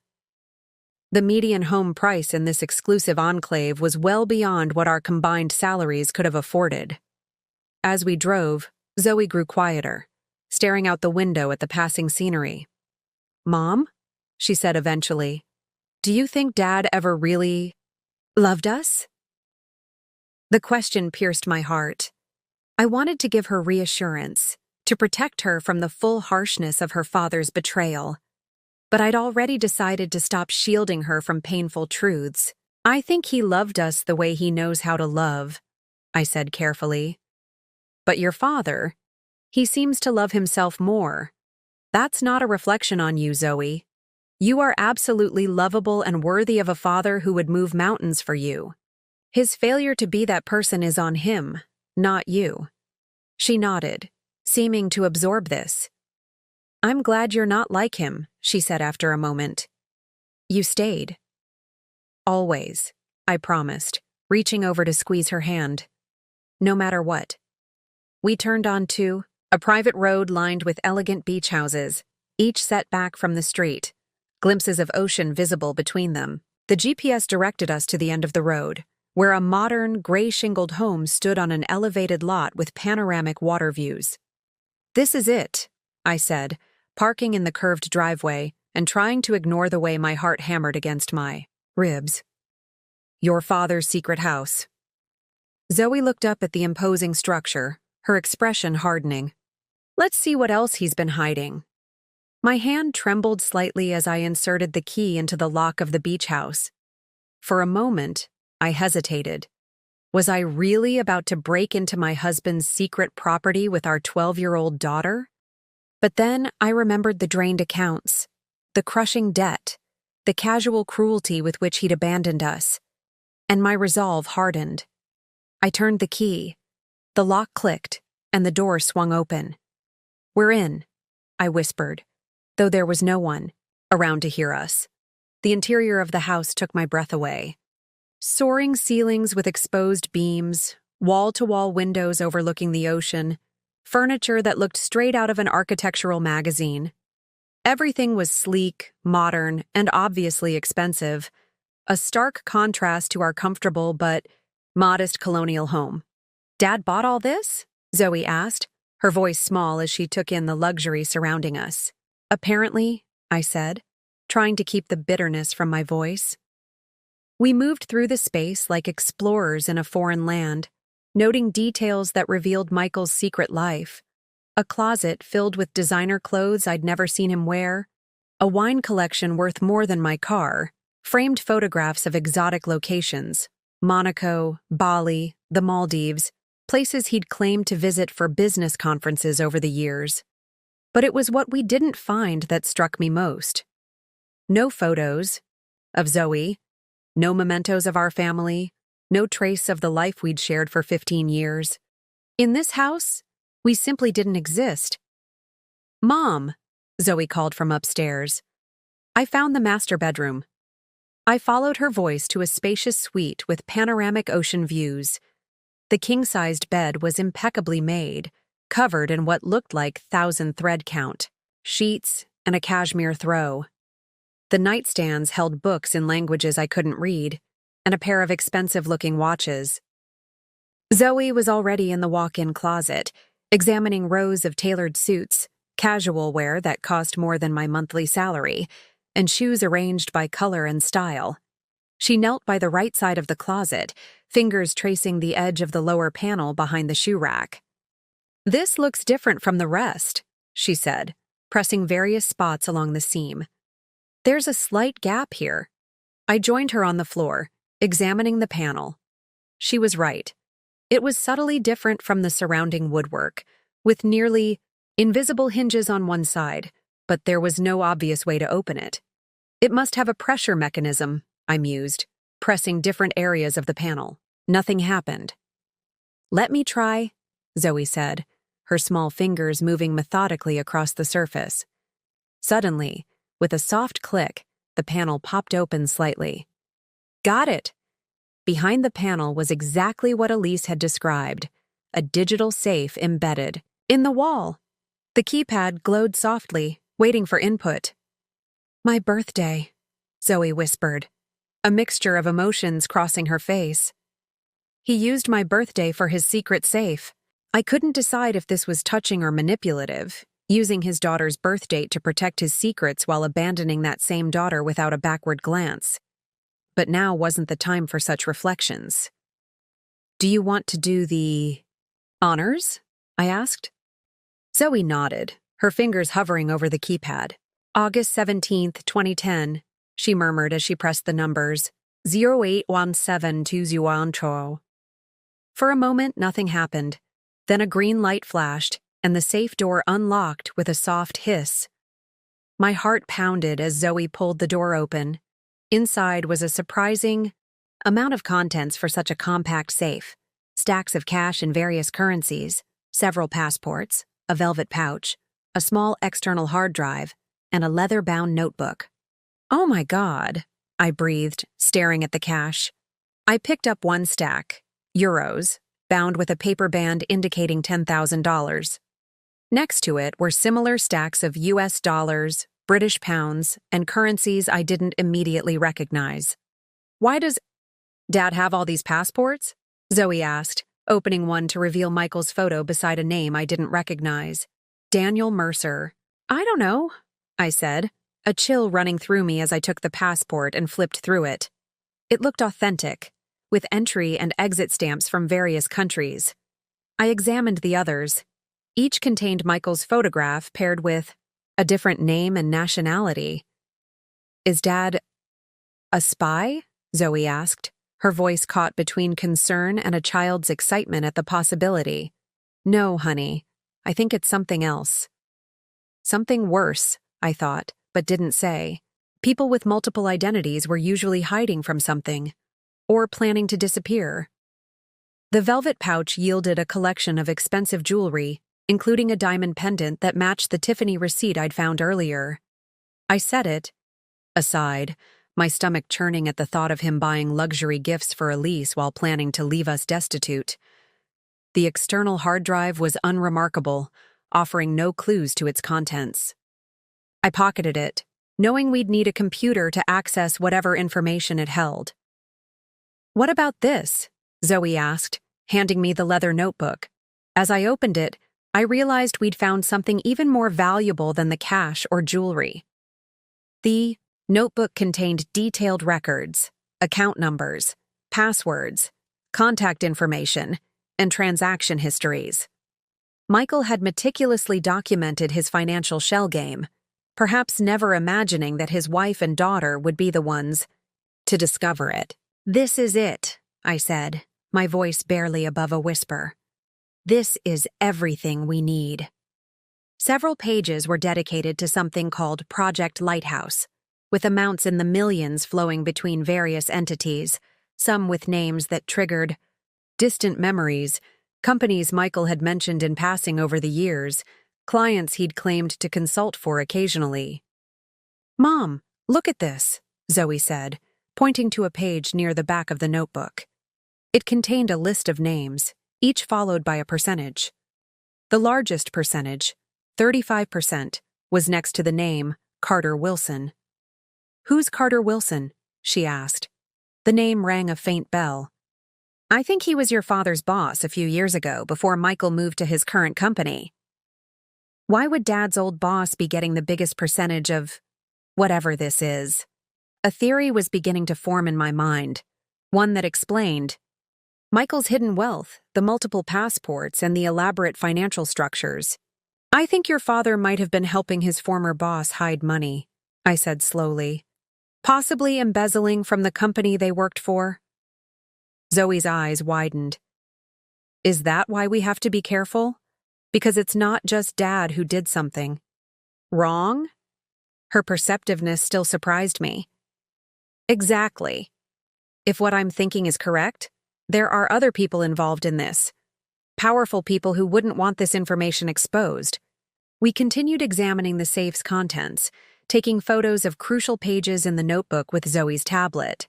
The median home price in this exclusive enclave was well beyond what our combined salaries could have afforded. As we drove, Zoe grew quieter, staring out the window at the passing scenery. "Mom," she said eventually, "do you think Dad ever really loved us?" The question pierced my heart. I wanted to give her reassurance, to protect her from the full harshness of her father's betrayal. But I'd already decided to stop shielding her from painful truths. "I think he loved us the way he knows how to love," I said carefully. "But your father, he seems to love himself more. That's not a reflection on you, Zoe. You are absolutely lovable and worthy of a father who would move mountains for you. His failure to be that person is on him, not you." She nodded, seeming to absorb this. "I'm glad you're not like him," she said after a moment. "You stayed." "Always," I promised, reaching over to squeeze her hand. "No matter what." We turned onto a private road lined with elegant beach houses, each set back from the street, glimpses of ocean visible between them. The GPS directed us to the end of the road, where a modern, gray-shingled home stood on an elevated lot with panoramic water views. "This is it," I said, parking in the curved driveway and trying to ignore the way my heart hammered against my ribs. "Your father's secret house." Zoe looked up at the imposing structure, her expression hardening. "Let's see what else he's been hiding." My hand trembled slightly as I inserted the key into the lock of the beach house. For a moment, I hesitated. Was I really about to break into my husband's secret property with our 12-year-old daughter? But then I remembered the drained accounts, the crushing debt, the casual cruelty with which he'd abandoned us, and my resolve hardened. I turned the key. The lock clicked, and the door swung open. "We're in," I whispered, though there was no one around to hear us. The interior of the house took my breath away. Soaring ceilings with exposed beams, wall-to-wall windows overlooking the ocean, furniture that looked straight out of an architectural magazine. Everything was sleek, modern, and obviously expensive, a stark contrast to our comfortable but modest colonial home. "Dad bought all this?" Zoe asked, her voice small as she took in the luxury surrounding us. "Apparently," I said, trying to keep the bitterness from my voice. We moved through the space like explorers in a foreign land, noting details that revealed Michael's secret life. A closet filled with designer clothes I'd never seen him wear, a wine collection worth more than my car, framed photographs of exotic locations, Monaco, Bali, the Maldives, places he'd claimed to visit for business conferences over the years. But it was what we didn't find that struck me most. No photos of Zoe, no mementos of our family, no trace of the life we'd shared for 15 years. In this house, we simply didn't exist. "Mom," Zoe called from upstairs. I found the master bedroom. I followed her voice to a spacious suite with panoramic ocean views. The king-sized bed was impeccably made, covered in what looked like 1,000 thread count, sheets, and a cashmere throw. The nightstands held books in languages I couldn't read, and a pair of expensive-looking watches. Zoe was already in the walk-in closet, examining rows of tailored suits, casual wear that cost more than my monthly salary, and shoes arranged by color and style. She knelt by the right side of the closet, fingers tracing the edge of the lower panel behind the shoe rack. "This looks different from the rest," she said, pressing various spots along the seam. "There's a slight gap here." I joined her on the floor, examining the panel. She was right. It was subtly different from the surrounding woodwork, with nearly invisible hinges on one side, but there was no obvious way to open it. "It must have a pressure mechanism," I mused, pressing different areas of the panel. Nothing happened. "Let me try," Zoe said, her small fingers moving methodically across the surface. Suddenly, with a soft click, the panel popped open slightly. "Got it!" Behind the panel was exactly what Elise had described, a digital safe embedded in the wall. The keypad glowed softly, waiting for input. "My birthday," Zoe whispered, a mixture of emotions crossing her face. He used my birthday for his secret safe. I couldn't decide if this was touching or manipulative, using his daughter's birth date to protect his secrets while abandoning that same daughter without a backward glance. But now wasn't the time for such reflections. "Do you want to do the honors?" I asked. Zoe nodded, her fingers hovering over the keypad. "August 17th, 2010, she murmured as she pressed the numbers. 081720. For a moment, nothing happened. Then a green light flashed, and the safe door unlocked with a soft hiss. My heart pounded as Zoe pulled the door open. Inside was a surprising amount of contents for such a compact safe. Stacks of cash in various currencies, several passports, a velvet pouch, a small external hard drive, and a leather-bound notebook. "Oh my God," I breathed, staring at the cash. I picked up one stack, euros, bound with a paper band indicating $10,000. Next to it were similar stacks of US dollars, British pounds, and currencies I didn't immediately recognize. "Why does Dad have all these passports?" Zoe asked, opening one to reveal Michael's photo beside a name I didn't recognize. "Daniel Mercer." "I don't know," I said, a chill running through me as I took the passport and flipped through it. It looked authentic, with entry and exit stamps from various countries. I examined the others. Each contained Michael's photograph paired with a different name and nationality. "Is Dad a spy?" Zoe asked, her voice caught between concern and a child's excitement at the possibility. "No, honey. I think it's something else." Something worse, I thought, but didn't say. People with multiple identities were usually hiding from something, or planning to disappear. The velvet pouch yielded a collection of expensive jewelry, including a diamond pendant that matched the Tiffany receipt I'd found earlier. I set it aside, my stomach churning at the thought of him buying luxury gifts for Elise while planning to leave us destitute. The external hard drive was unremarkable, offering no clues to its contents. I pocketed it, knowing we'd need a computer to access whatever information it held. "What about this?" Zoe asked, handing me the leather notebook. As I opened it, I realized we'd found something even more valuable than the cash or jewelry. The notebook contained detailed records, account numbers, passwords, contact information, and transaction histories. Michael had meticulously documented his financial shell game, perhaps never imagining that his wife and daughter would be the ones to discover it. "This is it," I said, my voice barely above a whisper. "This is everything we need." Several pages were dedicated to something called Project Lighthouse, with amounts in the millions flowing between various entities, some with names that triggered distant memories, companies Michael had mentioned in passing over the years, clients he'd claimed to consult for occasionally. "Mom, look at this," Zoe said, pointing to a page near the back of the notebook. It contained a list of names, each followed by a percentage. The largest percentage, 35%, was next to the name Carter Wilson. "Who's Carter Wilson?" she asked. The name rang a faint bell. "I think he was your father's boss a few years ago before Michael moved to his current company." Why would Dad's old boss be getting the biggest percentage of whatever this is? A theory was beginning to form in my mind, one that explained Michael's hidden wealth, the multiple passports, and the elaborate financial structures. "I think your father might have been helping his former boss hide money," I said slowly. "Possibly embezzling from the company they worked for?" Zoe's eyes widened. "Is that why we have to be careful? Because it's not just Dad who did something wrong?" Her perceptiveness still surprised me. "Exactly. If what I'm thinking is correct, there are other people involved in this. Powerful people who wouldn't want this information exposed." We continued examining the safe's contents, taking photos of crucial pages in the notebook with Zoe's tablet.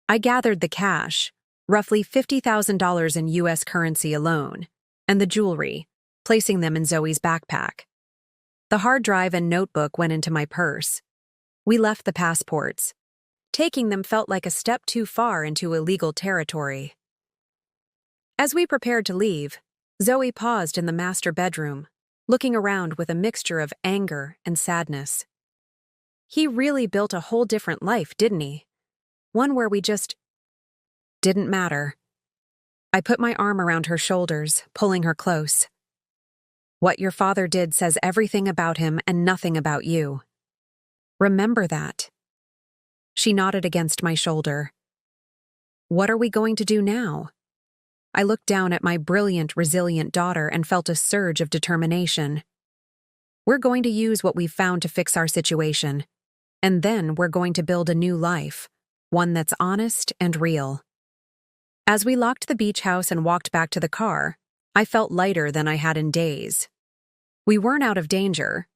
I gathered the cash, roughly $50,000 in U.S. currency alone, and the jewelry, placing them in Zoe's backpack. The hard drive and notebook went into my purse. We left the passports. Taking them felt like a step too far into illegal territory. As we prepared to leave, Zoe paused in the master bedroom, looking around with a mixture of anger and sadness. "He really built a whole different life, didn't he? One where we just didn't matter." I put my arm around her shoulders, pulling her close. "What your father did says everything about him and nothing about you. Remember that." She nodded against my shoulder. "What are we going to do now?" I looked down at my brilliant, resilient daughter and felt a surge of determination. "We're going to use what we've found to fix our situation, and then we're going to build a new life, one that's honest and real." As we locked the beach house and walked back to the car, I felt lighter than I had in days. We weren't out of danger,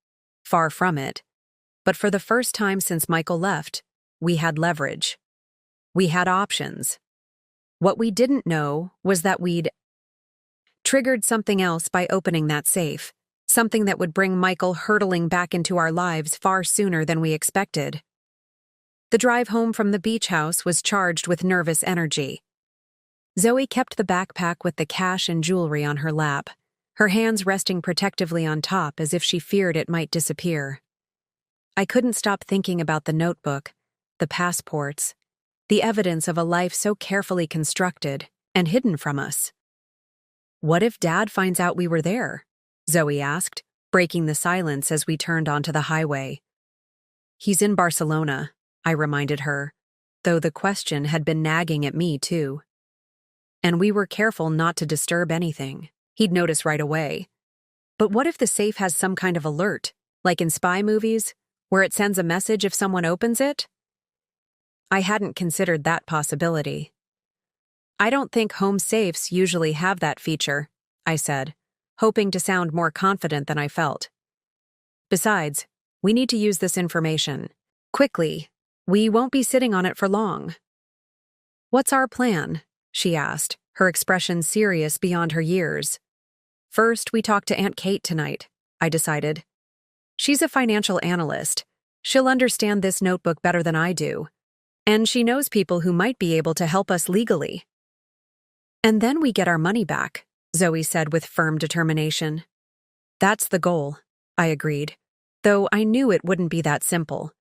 far from it, but for the first time since Michael left, we had leverage. We had options. What we didn't know was that we'd triggered something else by opening that safe, something that would bring Michael hurtling back into our lives far sooner than we expected. The drive home from the beach house was charged with nervous energy. Zoe kept the backpack with the cash and jewelry on her lap, her hands resting protectively on top as if she feared it might disappear. I couldn't stop thinking about the notebook, the passports, the evidence of a life so carefully constructed and hidden from us. "What if Dad finds out we were there?" Zoe asked, breaking the silence as we turned onto the highway. "He's in Barcelona," I reminded her, though the question had been nagging at me too. And we were careful not to disturb anything. He'd notice right away. But what if the safe has some kind of alert, like in spy movies, where it sends a message if someone opens it? I hadn't considered that possibility. "I don't think home safes usually have that feature," I said, hoping to sound more confident than I felt. "Besides, we need to use this information quickly. We won't be sitting on it for long." "What's our plan?" she asked, her expression serious beyond her years. "First, we talk to Aunt Kate tonight," I decided. "She's a financial analyst. She'll understand this notebook better than I do. And she knows people who might be able to help us legally. And then we get our money back, Zoe said with firm determination. That's the goal, I agreed, though I knew it wouldn't be that simple.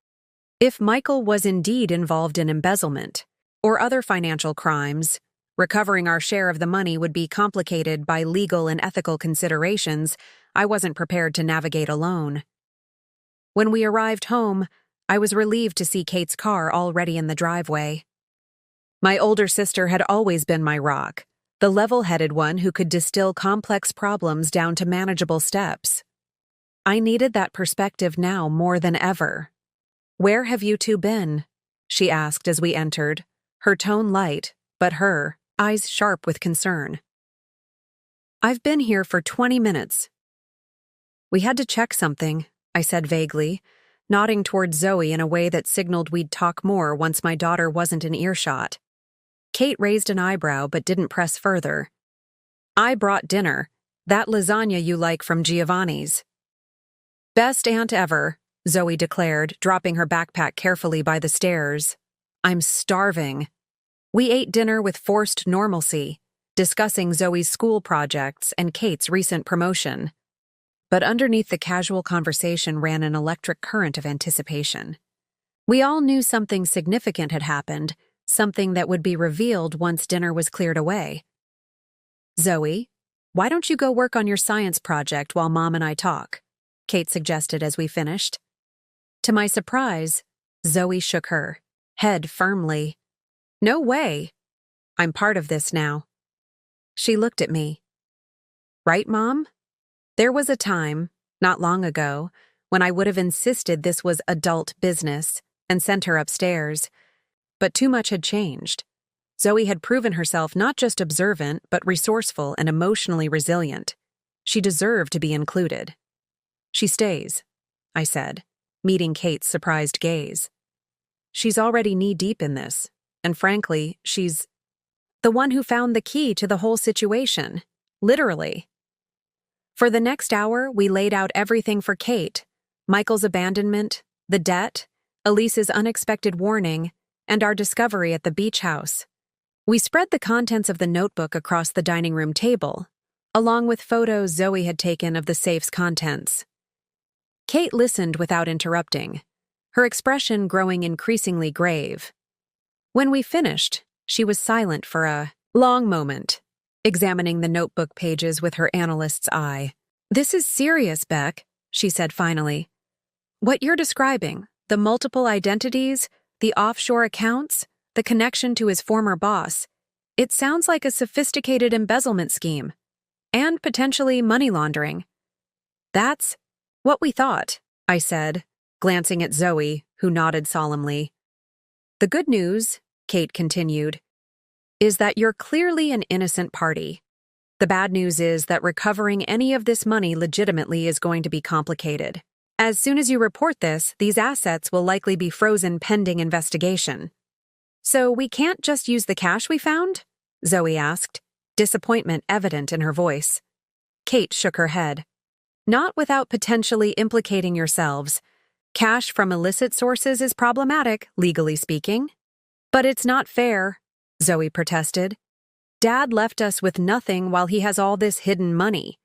If Michael was indeed involved in embezzlement or other financial crimes, recovering our share of the money would be complicated by legal and ethical considerations I wasn't prepared to navigate alone. When we arrived home, I was relieved to see Kate's car already in the driveway. My older sister had always been my rock, the level-headed one who could distill complex problems down to manageable steps. I needed that perspective now more than ever. "Where have you two been?" she asked as we entered, her tone light, but her eyes sharp with concern. "I've been here for 20 minutes. "We had to check something," I said vaguely, nodding towards Zoe in a way that signaled we'd talk more once my daughter wasn't in earshot. Kate raised an eyebrow but didn't press further. "I brought dinner, that lasagna you like from Giovanni's." "Best aunt ever," Zoe declared, dropping her backpack carefully by the stairs. "I'm starving." We ate dinner with forced normalcy, discussing Zoe's school projects and Kate's recent promotion. But underneath the casual conversation ran an electric current of anticipation. We all knew something significant had happened, something that would be revealed once dinner was cleared away. "Zoe, why don't you go work on your science project while Mom and I talk?" Kate suggested as we finished. To my surprise, Zoe shook her head firmly. "No way. I'm part of this now." She looked at me. "Right, Mom? There was a time, not long ago, when I would have insisted this was adult business and sent her upstairs. But too much had changed. Zoe had proven herself not just observant, but resourceful and emotionally resilient. She deserved to be included. "She stays," I said, meeting Kate's surprised gaze. "She's already knee-deep in this, and frankly, she's the one who found the key to the whole situation, literally." For the next hour, we laid out everything for Kate: Michael's abandonment, the debt, Elise's unexpected warning, and our discovery at the beach house. We spread the contents of the notebook across the dining room table, along with photos Zoe had taken of the safe's contents. Kate listened without interrupting, her expression growing increasingly grave. When we finished, she was silent for a long moment, examining the notebook pages with her analyst's eye. "This is serious, Beck," she said finally. "What you're describing, the multiple identities, the offshore accounts, the connection to his former boss, it sounds like a sophisticated embezzlement scheme, and potentially money laundering." "That's what we thought," I said, glancing at Zoe, who nodded solemnly. "The good news," Kate continued, "is that you're clearly an innocent party. The bad news is that recovering any of this money legitimately is going to be complicated. As soon as you report this, these assets will likely be frozen pending investigation." "So we can't just use the cash we found?" Zoe asked, disappointment evident in her voice. Kate shook her head. "Not without potentially implicating yourselves. Cash from illicit sources is problematic, legally speaking." "But it's not fair," Zoe protested. "Dad left us with nothing while he has all this hidden money."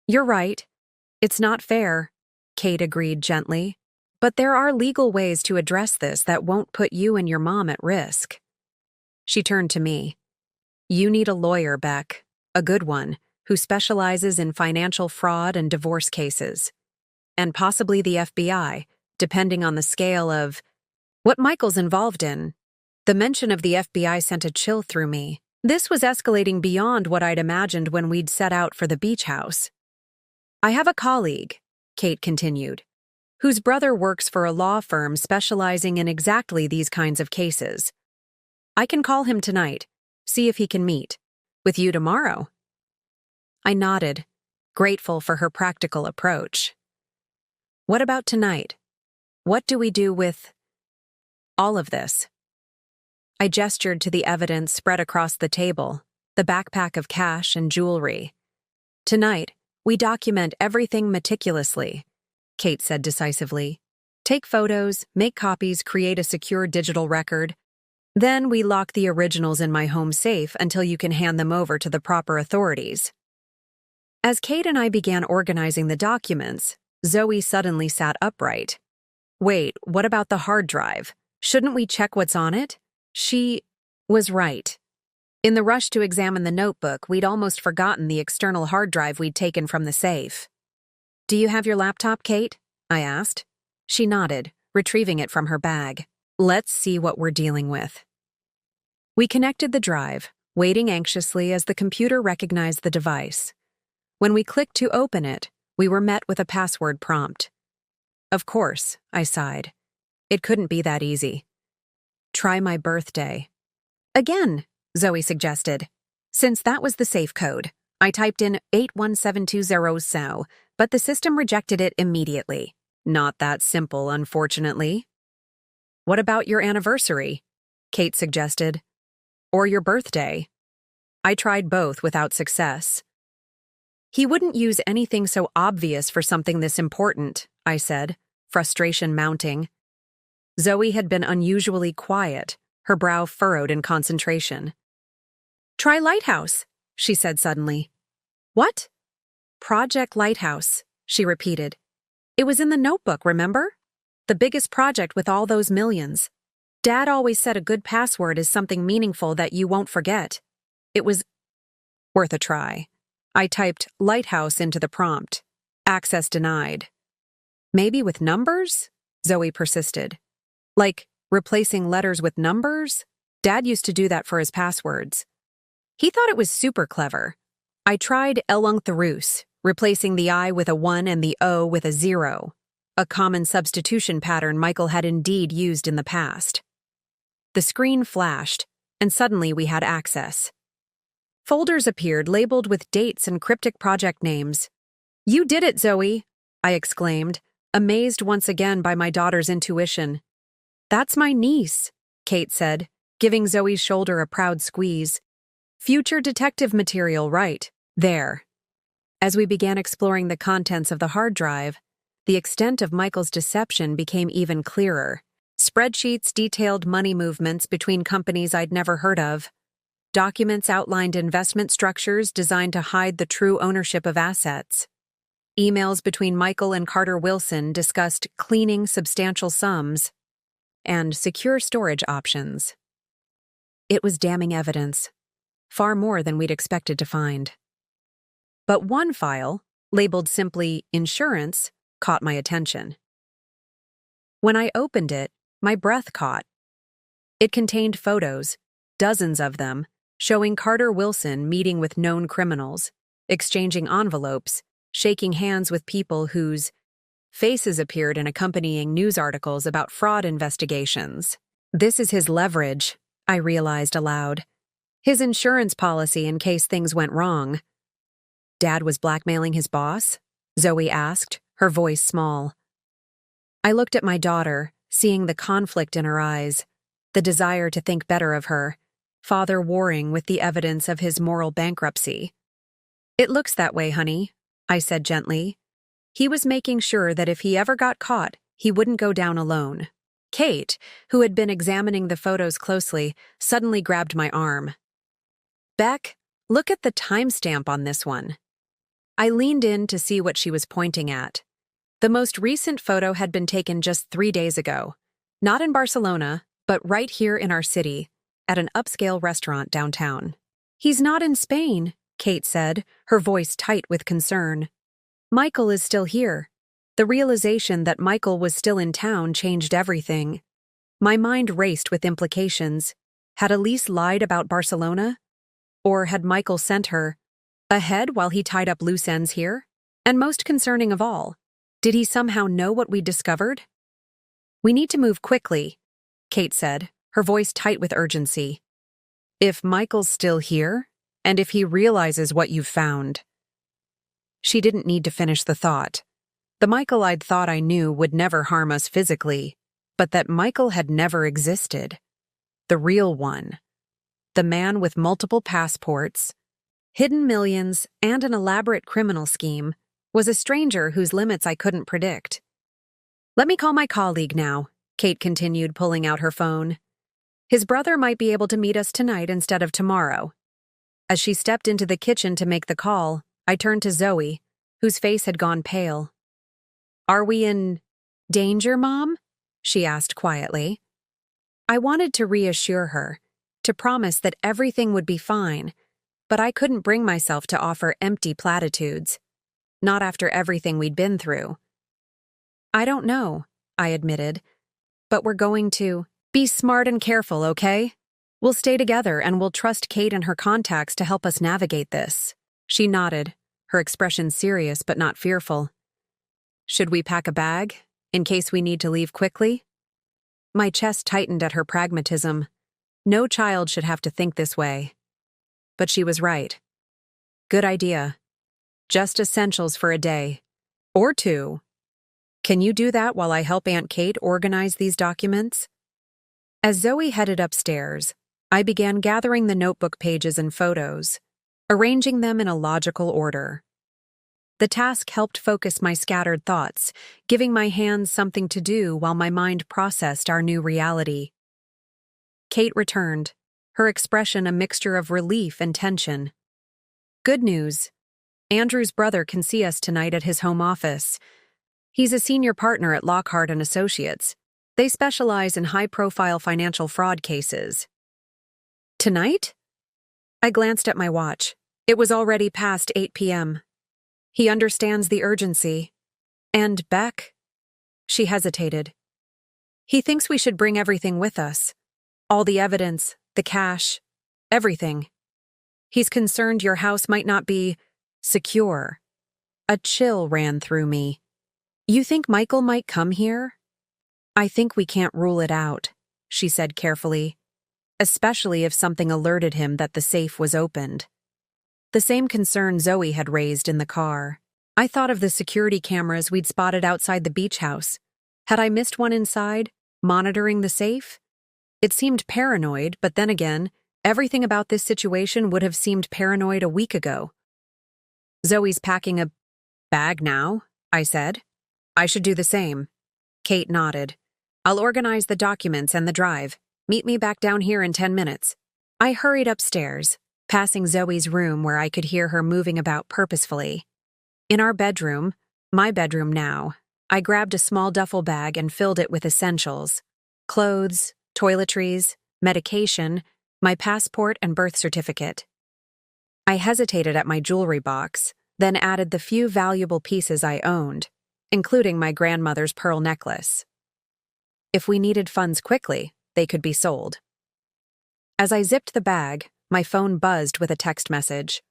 "You're right. It's not fair," Kate agreed gently. "But there are legal ways to address this that won't put you and your mom at risk." She turned to me. "You need a lawyer, Beck, a good one, who specializes in financial fraud and divorce cases. And possibly the FBI, depending on the scale of what Michael's involved in." The mention of the FBI sent a chill through me. This was escalating beyond what I'd imagined when we'd set out for the beach house. "I have a colleague," Kate continued, "whose brother works for a law firm specializing in exactly these kinds of cases. I can call him tonight, see if he can meet with you tomorrow." I nodded, grateful for her practical approach. "What about tonight? What do we do with all of this?" I gestured to the evidence spread across the table, the backpack of cash and jewelry. "Tonight, we document everything meticulously," Kate said decisively. Take photos, make copies, create a secure digital record. Then we lock the originals in my home safe until you can hand them over to the proper authorities. As Kate and I began organizing the documents, Zoe suddenly sat upright. Wait, what about the hard drive? Shouldn't we check what's on it? She was right. In the rush to examine the notebook, we'd almost forgotten the external hard drive we'd taken from the safe. Do you have your laptop, Kate? I asked. She nodded, retrieving it from her bag. Let's see what we're dealing with. We connected the drive, waiting anxiously as the computer recognized the device. When we clicked to open it, we were met with a password prompt. Of course, I sighed. It couldn't be that easy. Try my birthday. Again, Zoe suggested. Since that was the safe code, I typed in 81720 so, but the system rejected it immediately. Not that simple, unfortunately. What about your anniversary? Kate suggested. Or your birthday? I tried both without success. He wouldn't use anything so obvious for something this important, I said, frustration mounting. Zoe had been unusually quiet, her brow furrowed in concentration. Try Lighthouse, she said suddenly. What? Project Lighthouse, she repeated. It was in the notebook, remember? The biggest project with all those millions. Dad always said a good password is something meaningful that you won't forget. It was worth a try. I typed Lighthouse into the prompt. Access denied. Maybe with numbers? Zoe persisted. Like replacing letters with numbers? Dad used to do that for his passwords. He thought it was super clever. I tried Eluntharus, replacing the I with a 1 and the O with a 0, a common substitution pattern Michael had indeed used in the past. The screen flashed, and suddenly we had access. Folders appeared labeled with dates and cryptic project names. You did it, Zoe, I exclaimed, amazed once again by my daughter's intuition. That's my niece, Kate said, giving Zoe's shoulder a proud squeeze. Future detective material, right? There. As we began exploring the contents of the hard drive, the extent of Michael's deception became even clearer. Spreadsheets detailed money movements between companies I'd never heard of. Documents outlined investment structures designed to hide the true ownership of assets. Emails between Michael and Carter Wilson discussed cleaning substantial sums and secure storage options. It was damning evidence, far more than we'd expected to find. But one file, labeled simply Insurance, caught my attention. When I opened it, my breath caught. It contained photos, dozens of them, showing Carter Wilson meeting with known criminals, exchanging envelopes, shaking hands with people whose faces appeared in accompanying news articles about fraud investigations. This is his leverage, I realized aloud. His insurance policy in case things went wrong. Dad was blackmailing his boss? Zoe asked, her voice small. I looked at my daughter, seeing the conflict in her eyes, the desire to think better of her, father warring with the evidence of his moral bankruptcy. It looks that way, honey, I said gently. He was making sure that if he ever got caught, he wouldn't go down alone. Kate, who had been examining the photos closely, suddenly grabbed my arm. Beck, look at the timestamp on this one. I leaned in to see what she was pointing at. The most recent photo had been taken just 3 days ago. Not in Barcelona, but right here in our city, at an upscale restaurant downtown. He's not in Spain, Kate said, her voice tight with concern. Michael is still here. The realization that Michael was still in town changed everything. My mind raced with implications. Had Elise lied about Barcelona? Or had Michael sent her ahead while he tied up loose ends here? And most concerning of all, did he somehow know what we'd discovered? We need to move quickly, Kate said, her voice tight with urgency. If Michael's still here, and if he realizes what you've found. She didn't need to finish the thought. The Michael I'd thought I knew would never harm us physically, but that Michael had never existed. The real one. The man with multiple passports, hidden millions, and an elaborate criminal scheme was a stranger whose limits I couldn't predict. Let me call my colleague now, Kate continued, pulling out her phone. His brother might be able to meet us tonight instead of tomorrow. As she stepped into the kitchen to make the call, I turned to Zoe, whose face had gone pale. Are we in danger, Mom? She asked quietly. I wanted to reassure her, to promise that everything would be fine, but I couldn't bring myself to offer empty platitudes. Not after everything we'd been through. I don't know, I admitted, but we're going to be smart and careful, okay? We'll stay together and we'll trust Kate and her contacts to help us navigate this. She nodded, her expression serious but not fearful. Should we pack a bag, in case we need to leave quickly? My chest tightened at her pragmatism. No child should have to think this way. But she was right. Good idea. Just essentials for a day. Or two. Can you do that while I help Aunt Kate organize these documents? As Zoe headed upstairs, I began gathering the notebook pages and photos, arranging them in a logical order. The task helped focus my scattered thoughts, giving my hands something to do while my mind processed our new reality. Kate returned, her expression a mixture of relief and tension. Good news. Andrew's brother can see us tonight at his home office. He's a senior partner at Lockhart & Associates. They specialize in high-profile financial fraud cases. Tonight? I glanced at my watch. It was already past 8 p.m. He understands the urgency. And Beck? She hesitated. He thinks we should bring everything with us. All the evidence, the cash, everything. He's concerned your house might not be secure. A chill ran through me. You think Michael might come here? I think we can't rule it out, she said carefully, especially if something alerted him that the safe was opened. The same concern Zoe had raised in the car. I thought of the security cameras we'd spotted outside the beach house. Had I missed one inside, monitoring the safe? It seemed paranoid, but then again, everything about this situation would have seemed paranoid a week ago. Zoe's packing a bag now, I said. I should do the same. Kate nodded. I'll organize the documents and the drive. Meet me back down here in 10 minutes. I hurried upstairs, passing Zoe's room where I could hear her moving about purposefully. In our bedroom, my bedroom now, I grabbed a small duffel bag and filled it with essentials. Clothes, toiletries, medication, my passport and birth certificate. I hesitated at my jewelry box, then added the few valuable pieces I owned, including my grandmother's pearl necklace. If we needed funds quickly, they could be sold. As I zipped the bag, my phone buzzed with a text message.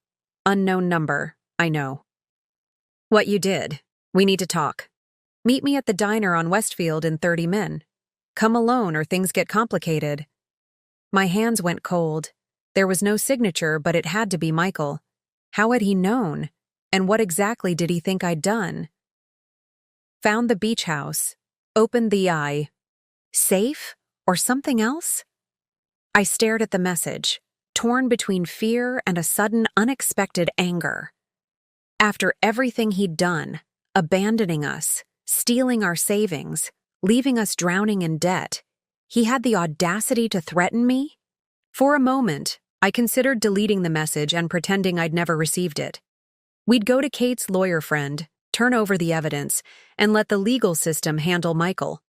Unknown number, I know. What you did. We need to talk. Meet me at the diner on Westfield in 30 min. Come alone or things get complicated. My hands went cold. There was no signature, but it had to be Michael. How had he known? And what exactly did he think I'd done? Found the beach house. Opened the eye. Safe? Or something else? I stared at the message, torn between fear and a sudden, unexpected anger. After everything he'd done, abandoning us, stealing our savings, leaving us drowning in debt, he had the audacity to threaten me? For a moment, I considered deleting the message and pretending I'd never received it. We'd go to Kate's lawyer friend, turn over the evidence, and let the legal system handle Michael.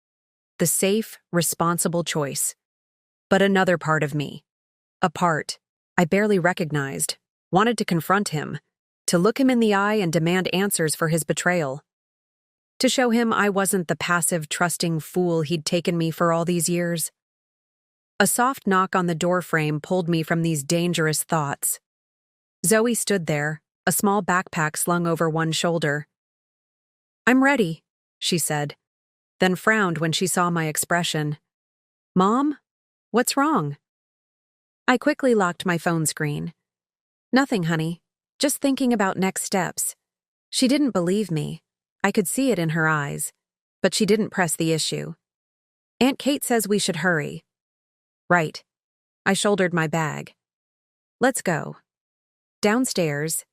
The safe, responsible choice. But another part of me, a part I barely recognized, wanted to confront him, to look him in the eye and demand answers for his betrayal. To show him I wasn't the passive, trusting fool he'd taken me for all these years. A soft knock on the doorframe pulled me from these dangerous thoughts. Zoe stood there, a small backpack slung over one shoulder. I'm ready, she said, then frowned when she saw my expression. Mom? What's wrong? I quickly locked my phone screen. Nothing, honey. Just thinking about next steps. She didn't believe me. I could see it in her eyes, but she didn't press the issue. Aunt Kate says we should hurry. Right. I shouldered my bag. Let's go. Downstairs,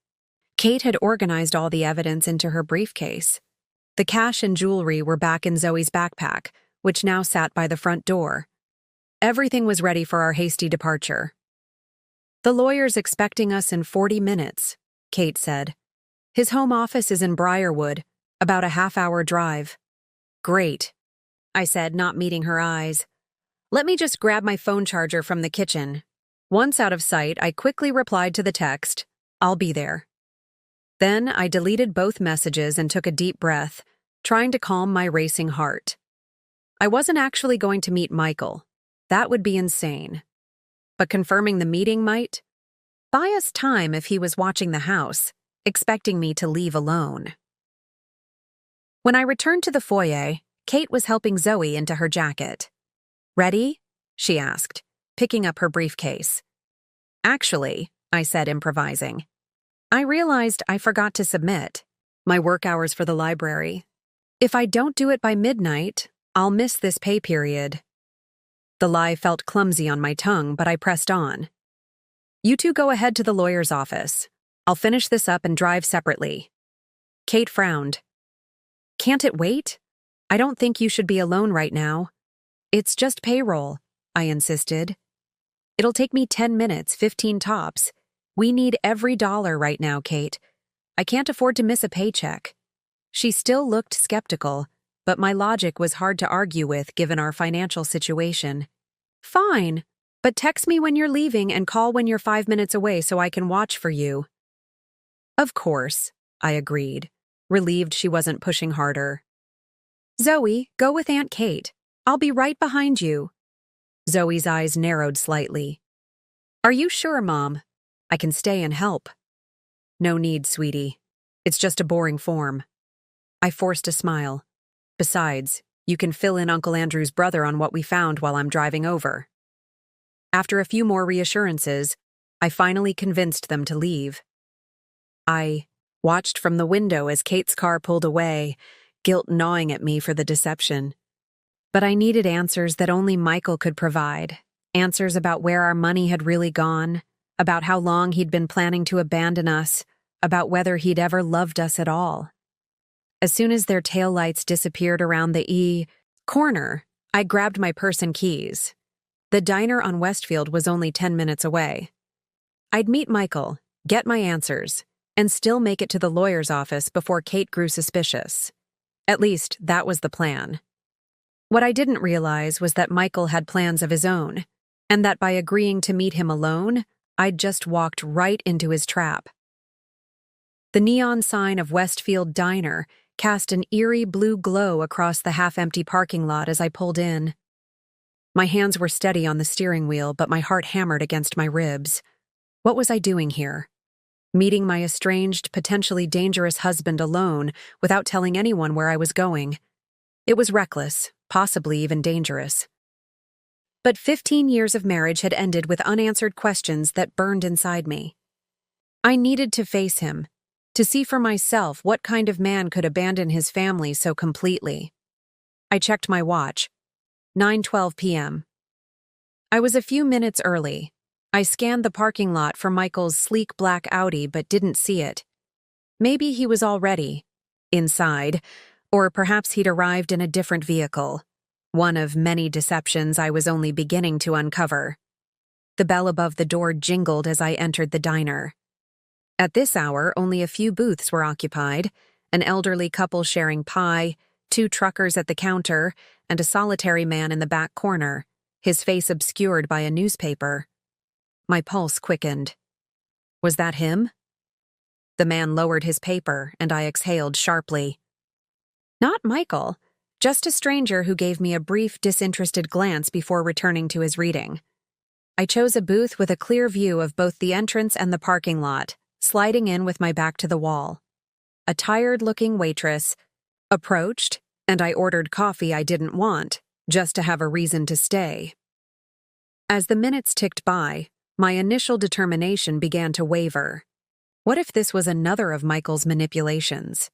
Kate had organized all the evidence into her briefcase. The cash and jewelry were back in Zoe's backpack, which now sat by the front door. Everything was ready for our hasty departure. "The lawyer's expecting us in 40 minutes, Kate said. "His home office is in Briarwood, about a half-hour drive." "Great," I said, not meeting her eyes. "Let me just grab my phone charger from the kitchen." Once out of sight, I quickly replied to the text, "I'll be there." Then I deleted both messages and took a deep breath, trying to calm my racing heart. I wasn't actually going to meet Michael. That would be insane. But confirming the meeting might buy us time if he was watching the house, expecting me to leave alone. When I returned to the foyer, Kate was helping Zoe into her jacket. "Ready?" she asked, picking up her briefcase. "Actually," I said, improvising, "I realized I forgot to submit my work hours for the library. If I don't do it by midnight, I'll miss this pay period." The lie felt clumsy on my tongue, but I pressed on. "You two go ahead to the lawyer's office. I'll finish this up and drive separately." Kate frowned. "Can't it wait? I don't think you should be alone right now." "It's just payroll," I insisted. "It'll take me 10 minutes, 15 tops. We need every dollar right now, Kate. I can't afford to miss a paycheck." She still looked skeptical, but my logic was hard to argue with given our financial situation. "Fine, but text me when you're leaving and call when you're 5 minutes away so I can watch for you." "Of course," I agreed, relieved she wasn't pushing harder. "Zoe, go with Aunt Kate. I'll be right behind you." Zoe's eyes narrowed slightly. "Are you sure, Mom? I can stay and help." "No need, sweetie. It's just a boring form." I forced a smile. "Besides, you can fill in Uncle Andrew's brother on what we found while I'm driving over." After a few more reassurances, I finally convinced them to leave. I watched from the window as Kate's car pulled away, guilt gnawing at me for the deception. But I needed answers that only Michael could provide, answers about where our money had really gone, about how long he'd been planning to abandon us, about whether he'd ever loved us at all. As soon as their taillights disappeared around the corner, I grabbed my purse and keys. The diner on Westfield was only 10 minutes away. I'd meet Michael, get my answers, and still make it to the lawyer's office before Kate grew suspicious. At least, that was the plan. What I didn't realize was that Michael had plans of his own, and that by agreeing to meet him alone, I'd just walked right into his trap. The neon sign of Westfield Diner cast an eerie blue glow across the half-empty parking lot as I pulled in. My hands were steady on the steering wheel, but my heart hammered against my ribs. What was I doing here? Meeting my estranged, potentially dangerous husband alone without telling anyone where I was going. It was reckless, possibly even dangerous. But 15 years of marriage had ended with unanswered questions that burned inside me. I needed to face him, to see for myself what kind of man could abandon his family so completely. I checked my watch. 9:12 p.m. I was a few minutes early. I scanned the parking lot for Michael's sleek black Audi but didn't see it. Maybe he was already inside, or perhaps he'd arrived in a different vehicle. One of many deceptions I was only beginning to uncover. The bell above the door jingled as I entered the diner. At this hour, only a few booths were occupied, an elderly couple sharing pie, 2 truckers at the counter, and a solitary man in the back corner, his face obscured by a newspaper. My pulse quickened. Was that him? The man lowered his paper, and I exhaled sharply. Not Michael, just a stranger who gave me a brief, disinterested glance before returning to his reading. I chose a booth with a clear view of both the entrance and the parking lot, sliding in with my back to the wall. A tired-looking waitress approached, and I ordered coffee I didn't want, just to have a reason to stay. As the minutes ticked by, my initial determination began to waver. What if this was another of Michael's manipulations?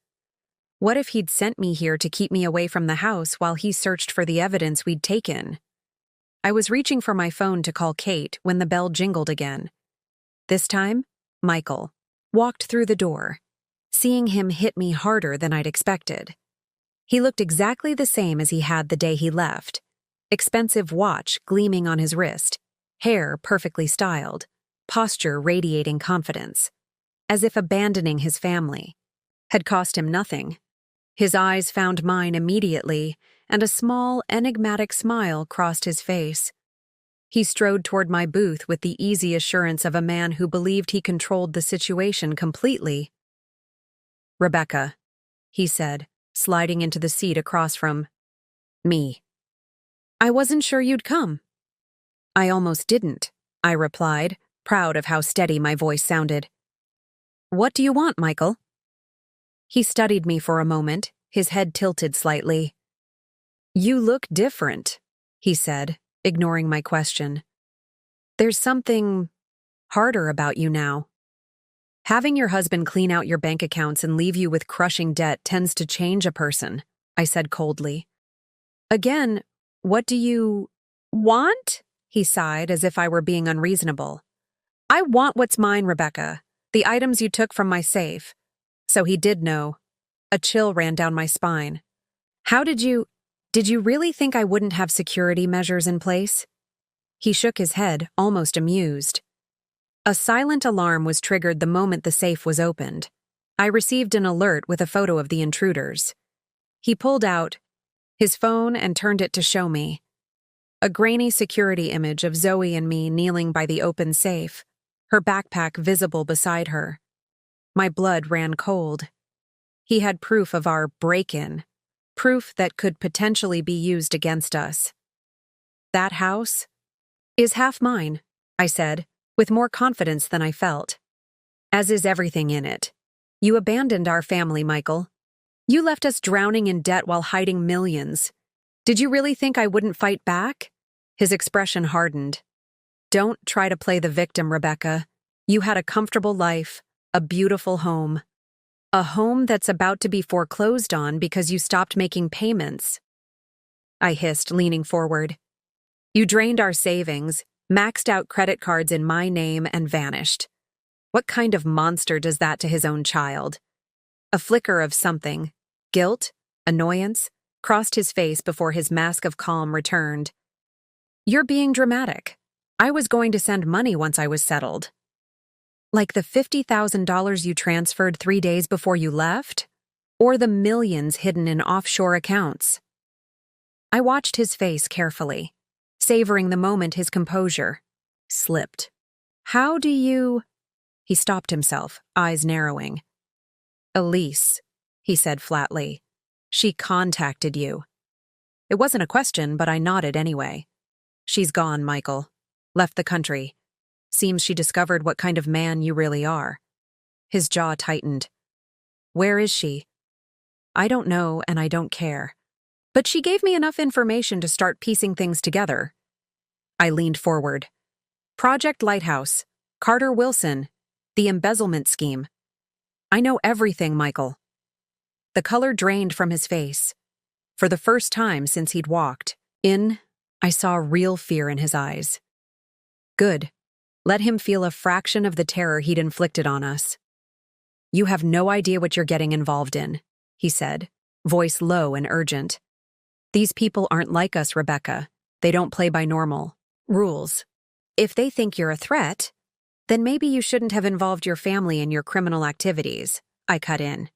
What if he'd sent me here to keep me away from the house while he searched for the evidence we'd taken? I was reaching for my phone to call Kate when the bell jingled again. This time, Michael walked through the door. Seeing him hit me harder than I'd expected. He looked exactly the same as he had the day he left. Expensive watch gleaming on his wrist, hair perfectly styled, posture radiating confidence, as if abandoning his family had cost him nothing. His eyes found mine immediately, and a small, enigmatic smile crossed his face. He strode toward my booth with the easy assurance of a man who believed he controlled the situation completely. "Rebecca," he said, sliding into the seat across from me. "I wasn't sure you'd come." "I almost didn't," I replied, proud of how steady my voice sounded. "What do you want, Michael?" He studied me for a moment, his head tilted slightly. "You look different," he said, ignoring my question. "There's something harder about you now. Having your husband clean out your bank accounts and leave you with crushing debt tends to change a person," I said coldly. "Again, what do you want?" he sighed as if I were being unreasonable. "I want what's mine, Rebecca, the items you took from my safe." So he did know. A chill ran down my spine. Did you really think I wouldn't have security measures in place?" He shook his head, almost amused. A silent alarm was triggered the moment the safe was opened. I received an alert with a photo of the intruders. He pulled out his phone and turned it to show me. A grainy security image of Zoe and me kneeling by the open safe, her backpack visible beside her. My blood ran cold. He had proof of our break-in, proof that could potentially be used against us. "That house is half mine," I said, with more confidence than I felt. "As is everything in it. You abandoned our family, Michael. You left us drowning in debt while hiding millions. Did you really think I wouldn't fight back?" His expression hardened. "Don't try to play the victim, Rebecca. You had a comfortable life, a beautiful home. A home that's about to be foreclosed on because you stopped making payments," I hissed, leaning forward. "You drained our savings, maxed out credit cards in my name, and vanished. What kind of monster does that to his own child?" A flicker of something, guilt, annoyance, crossed his face before his mask of calm returned. "You're being dramatic. I was going to send money once I was settled." "Like the $50,000 you transferred 3 days before you left? Or the millions hidden in offshore accounts?" I watched his face carefully, savoring the moment his composure slipped. "How do you—" He stopped himself, eyes narrowing. "Elise," he said flatly. "She contacted you." It wasn't a question, but I nodded anyway. "She's gone, Michael. Left the country. Seems she discovered what kind of man you really are." His jaw tightened. "Where is she?" "I don't know, and I don't care. But she gave me enough information to start piecing things together." I leaned forward. "Project Lighthouse, Carter Wilson, the embezzlement scheme. I know everything, Michael." The color drained from his face. For the first time since he'd walked in, I saw real fear in his eyes. Good. Let him feel a fraction of the terror he'd inflicted on us. "You have no idea what you're getting involved in," he said, voice low and urgent. "These people aren't like us, Rebecca. They don't play by normal rules. If they think you're a threat, then maybe you shouldn't have involved your family in your criminal activities," I cut in.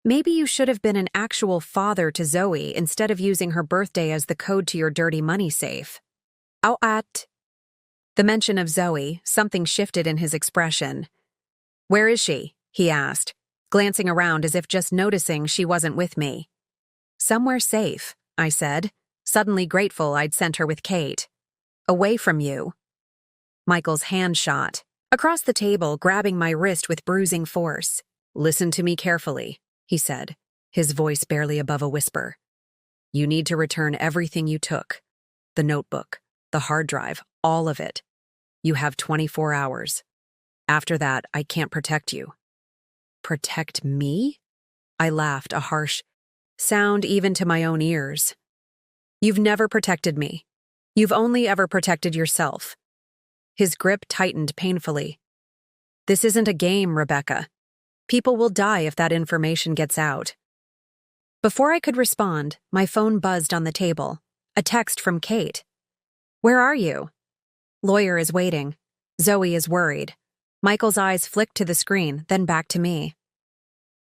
"Maybe you should have been an actual father to Zoe instead of using her birthday as the code to your dirty money safe." The mention of Zoe, something shifted in his expression. "Where is she?" he asked, glancing around as if just noticing she wasn't with me. "Somewhere safe," I said, suddenly grateful I'd sent her with Kate. "Away from you." Michael's hand shot across the table, grabbing my wrist with bruising force. "Listen to me carefully," he said, his voice barely above a whisper. "You need to return everything you took. The notebook, the hard drive, all of it. You have 24 hours. After that, I can't protect you." "Protect me?" I laughed, a harsh sound even to my own ears. "You've never protected me. You've only ever protected yourself." His grip tightened painfully. "This isn't a game, Rebecca. People will die if that information gets out." Before I could respond, my phone buzzed on the table. A text from Kate. "Where are you?" "Lawyer is waiting." Zoe is worried. Michael's eyes flicked to the screen, then back to me.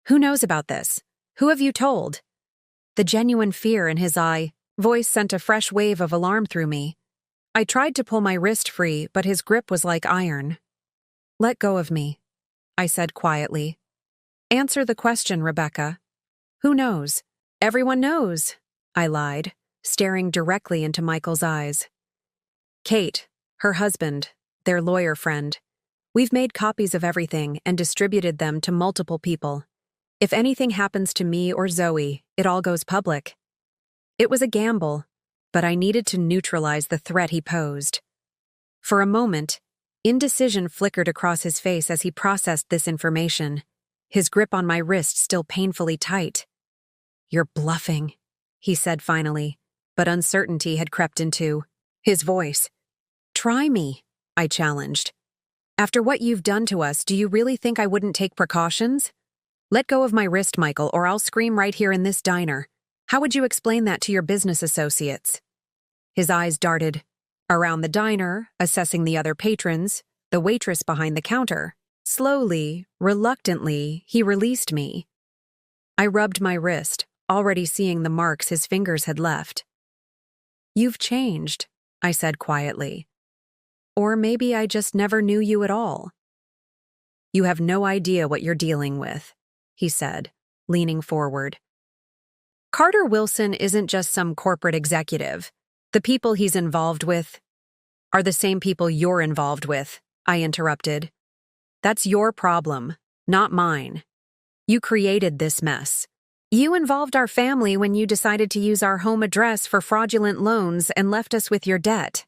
"Who knows about this? Who have you told?" The genuine fear in his voice sent a fresh wave of alarm through me. I tried to pull my wrist free, but his grip was like iron. "Let go of me," I said quietly. "Answer the question, Rebecca. Who knows?" "Everyone knows," I lied, staring directly into Michael's eyes. "Kate, her husband, their lawyer friend. We've made copies of everything and distributed them to multiple people. If anything happens to me or Zoe, it all goes public." It was a gamble, but I needed to neutralize the threat he posed. For a moment, indecision flickered across his face as he processed this information, his grip on my wrist still painfully tight. "You're bluffing," he said finally, but uncertainty had crept into his voice. "Try me," I challenged. "After what you've done to us, do you really think I wouldn't take precautions? Let go of my wrist, Michael, or I'll scream right here in this diner. How would you explain that to your business associates?" His eyes darted around the diner, assessing the other patrons, the waitress behind the counter. Slowly, reluctantly, he released me. I rubbed my wrist, already seeing the marks his fingers had left. "You've changed," I said quietly. "Or maybe I just never knew you at all." "You have no idea what you're dealing with," he said, leaning forward. "Carter Wilson isn't just some corporate executive. The people he's involved with are the same people you're involved with," I interrupted. "That's your problem, not mine. You created this mess. You involved our family when you decided to use our home address for fraudulent loans and left us with your debt."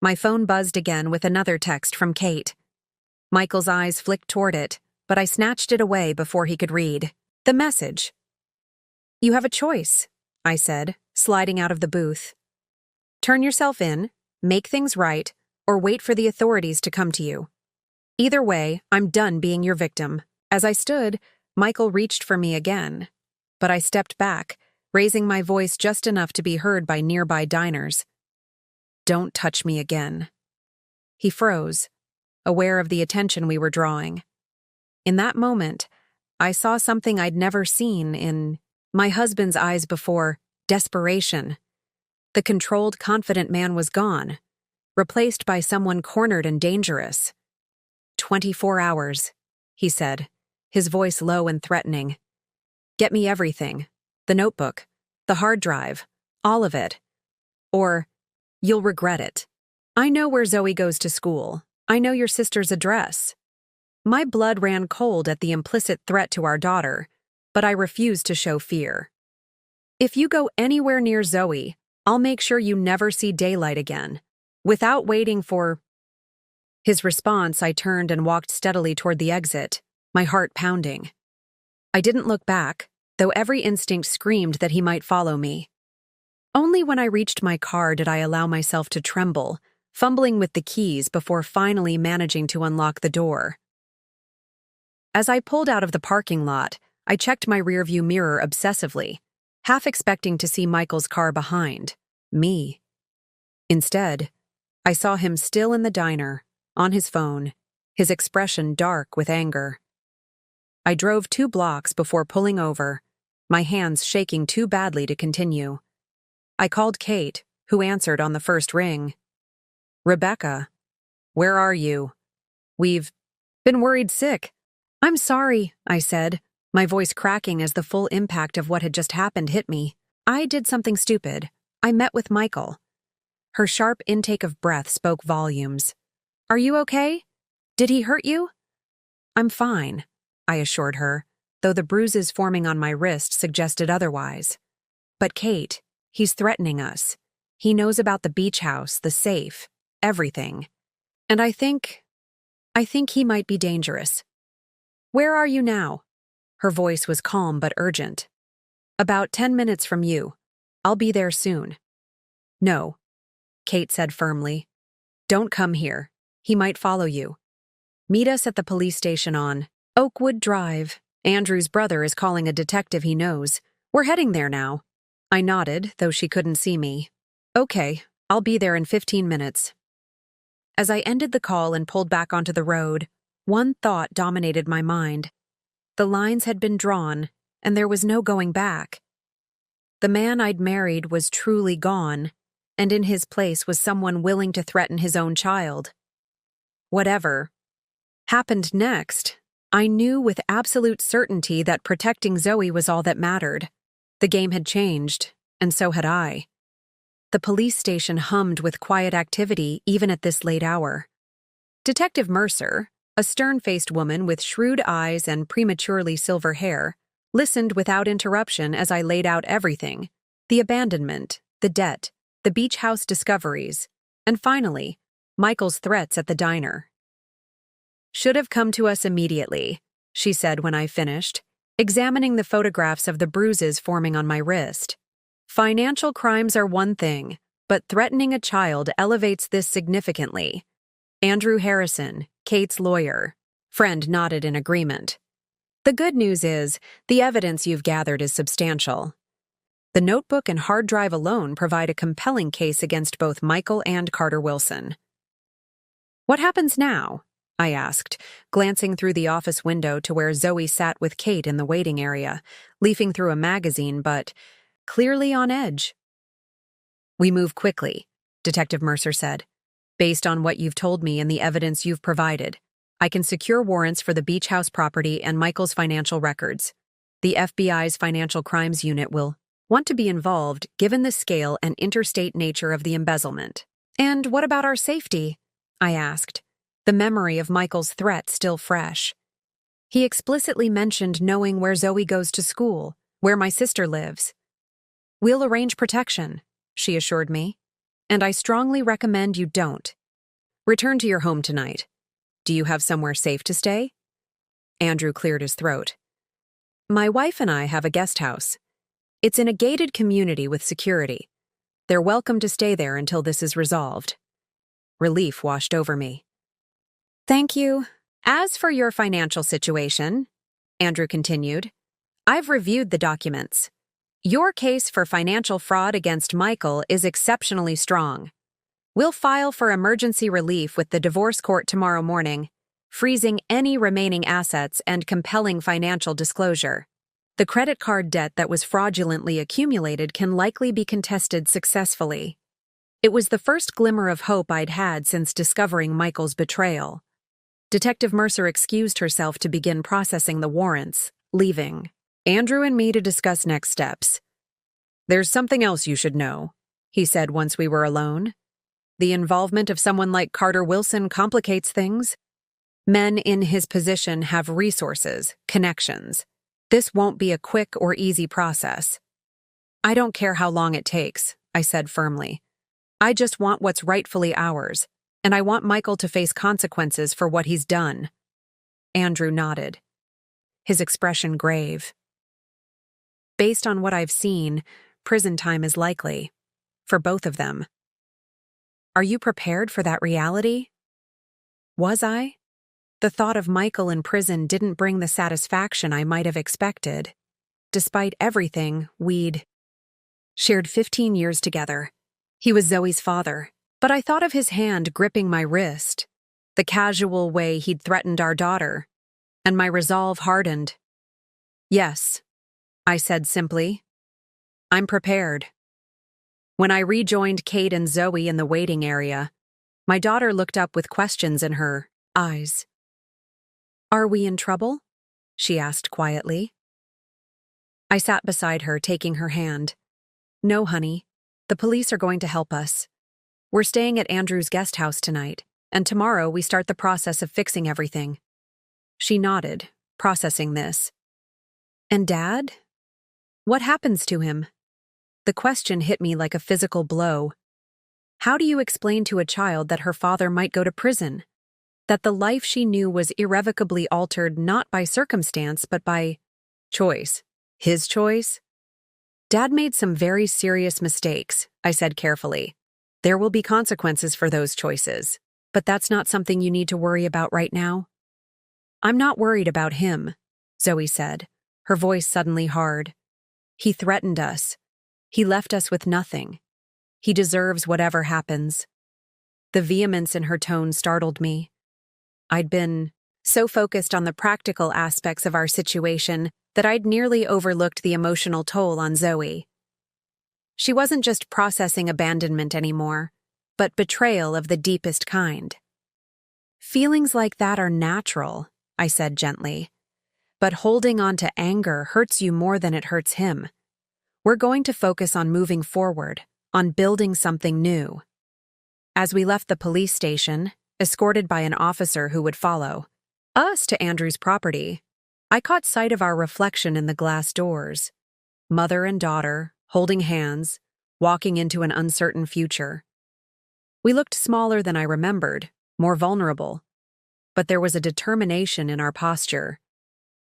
My phone buzzed again with another text from Kate. Michael's eyes flicked toward it, but I snatched it away before he could read the message. "You have a choice," I said, sliding out of the booth. "Turn yourself in, make things right, or wait for the authorities to come to you. Either way, I'm done being your victim." As I stood, Michael reached for me again, but I stepped back, raising my voice just enough to be heard by nearby diners. "Don't touch me again." He froze, aware of the attention we were drawing. In that moment, I saw something I'd never seen in my husband's eyes before: desperation. The controlled, confident man was gone, replaced by someone cornered and dangerous. 24 hours, he said, his voice low and threatening. "Get me everything. The notebook, the hard drive, all of it. Or you'll regret it. I know where Zoe goes to school. I know your sister's address." My blood ran cold at the implicit threat to our daughter, but I refused to show fear. "If you go anywhere near Zoe, I'll make sure you never see daylight again." Without waiting for his response, I turned and walked steadily toward the exit, my heart pounding. I didn't look back, though every instinct screamed that he might follow me. Only when I reached my car did I allow myself to tremble, fumbling with the keys before finally managing to unlock the door. As I pulled out of the parking lot, I checked my rearview mirror obsessively, half expecting to see Michael's car behind me. Instead, I saw him still in the diner, on his phone, his expression dark with anger. I drove 2 blocks before pulling over, my hands shaking too badly to continue. I called Kate, who answered on the first ring. "Rebecca, where are you? We've been worried sick." "I'm sorry," I said, my voice cracking as the full impact of what had just happened hit me. "I did something stupid. I met with Michael." Her sharp intake of breath spoke volumes. "Are you okay? Did he hurt you?" "I'm fine," I assured her, though the bruises forming on my wrist suggested otherwise. "But Kate, he's threatening us. He knows about the beach house, the safe, everything. And I think he might be dangerous." "Where are you now?" Her voice was calm but urgent. "About 10 minutes from you. I'll be there soon." "No," Kate said firmly. "Don't come here. He might follow you. Meet us at the police station on Oakwood Drive. Andrew's brother is calling a detective he knows. We're heading there now. I nodded, though she couldn't see me. Okay, I'll be there in 15 minutes. As I ended the call and pulled back onto the road, one thought dominated my mind. The lines had been drawn, and there was no going back. The man I'd married was truly gone, and in his place was someone willing to threaten his own child. Whatever happened next, I knew with absolute certainty that protecting Zoe was all that mattered. The game had changed, and so had I. The police station hummed with quiet activity even at this late hour. Detective Mercer, a stern-faced woman with shrewd eyes and prematurely silver hair, listened without interruption as I laid out everything: the abandonment, the debt, the beach house discoveries, and finally, Michael's threats at the diner. "Should have come to us immediately," she said when I finished, examining the photographs of the bruises forming on my wrist. "Financial crimes are one thing, but threatening a child elevates this significantly." Andrew Harrison, Kate's lawyer. Friend nodded in agreement. "The good news is, the evidence you've gathered is substantial. The notebook and hard drive alone provide a compelling case against both Michael and Carter Wilson." "What happens now?" I asked, glancing through the office window to where Zoe sat with Kate in the waiting area, leafing through a magazine but clearly on edge. "We move quickly," Detective Mercer said. "Based on what you've told me and the evidence you've provided, I can secure warrants for the beach house property and Michael's financial records. The FBI's Financial Crimes Unit will want to be involved given the scale and interstate nature of the embezzlement." "And what about our safety?" I asked, the memory of Michael's threat still fresh. He explicitly mentioned knowing where Zoe goes to school, where my sister lives. "We'll arrange protection," she assured me, "and I strongly recommend you don't. Return to your home tonight. Do you have somewhere safe to stay?" Andrew cleared his throat. "My wife and I have a guest house. It's in a gated community with security. They're welcome to stay there until this is resolved." Relief washed over me. "Thank you. As for your financial situation," Andrew continued, "I've reviewed the documents. Your case for financial fraud against Michael is exceptionally strong. We'll file for emergency relief with the divorce court tomorrow morning, freezing any remaining assets and compelling financial disclosure. The credit card debt that was fraudulently accumulated can likely be contested successfully." It was the first glimmer of hope I'd had since discovering Michael's betrayal. Detective Mercer excused herself to begin processing the warrants, leaving Andrew and me to discuss next steps. "There's something else you should know," he said once we were alone. "The involvement of someone like Carter Wilson complicates things. Men in his position have resources, connections. This won't be a quick or easy process." "I don't care how long it takes," I said firmly. "I just want what's rightfully ours, and I want Michael to face consequences for what he's done." Andrew nodded, his expression grave. "Based on what I've seen, prison time is likely. For both of them." "Are you prepared for that reality?" Was I? The thought of Michael in prison didn't bring the satisfaction I might have expected. Despite everything, we'd shared 15 years together. He was Zoe's father, but I thought of his hand gripping my wrist, the casual way he'd threatened our daughter, and my resolve hardened. "Yes," I said simply. "I'm prepared." When I rejoined Kate and Zoe in the waiting area, my daughter looked up with questions in her eyes. "Are we in trouble?" she asked quietly. I sat beside her, taking her hand. "No, honey. The police are going to help us. We're staying at Andrew's guest house tonight, and tomorrow we start the process of fixing everything." She nodded, processing this. "And Dad? What happens to him?" The question hit me like a physical blow. How do you explain to a child that her father might go to prison? That the life she knew was irrevocably altered not by circumstance but by choice? His choice? "Dad made some very serious mistakes," I said carefully. "There will be consequences for those choices, but that's not something you need to worry about right now." "I'm not worried about him," Zoe said, her voice suddenly hard. He threatened us. He left us with nothing. He deserves whatever happens. The vehemence in her tone startled me. I'd been so focused on the practical aspects of our situation that I'd nearly overlooked the emotional toll on Zoe. She wasn't just processing abandonment anymore, but betrayal of the deepest kind. Feelings like that are natural, I said gently. But holding on to anger hurts you more than it hurts him. We're going to focus on moving forward, on building something new. As we left the police station, escorted by an officer who would follow us to Andrew's property, I caught sight of our reflection in the glass doors. Mother and daughter, holding hands, walking into an uncertain future. We looked smaller than I remembered, more vulnerable. But there was a determination in our posture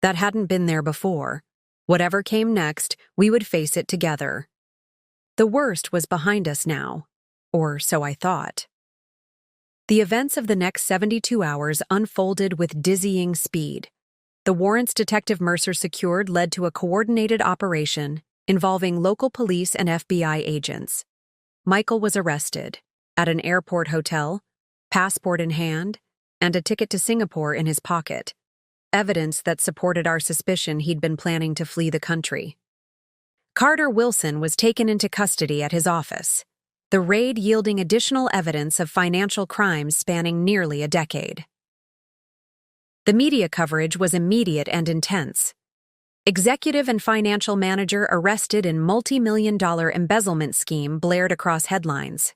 that hadn't been there before. Whatever came next, we would face it together. The worst was behind us now, or so I thought. The events of the next 72 hours unfolded with dizzying speed. The warrants Detective Mercer secured led to a coordinated operation involving local police and FBI agents. Michael was arrested at an airport hotel, passport in hand, and a ticket to Singapore in his pocket, evidence that supported our suspicion he'd been planning to flee the country. Carter Wilson was taken into custody at his office, the raid yielding additional evidence of financial crimes spanning nearly a decade. The media coverage was immediate and intense. Executive and financial manager arrested in multi-million-dollar embezzlement scheme blared across headlines.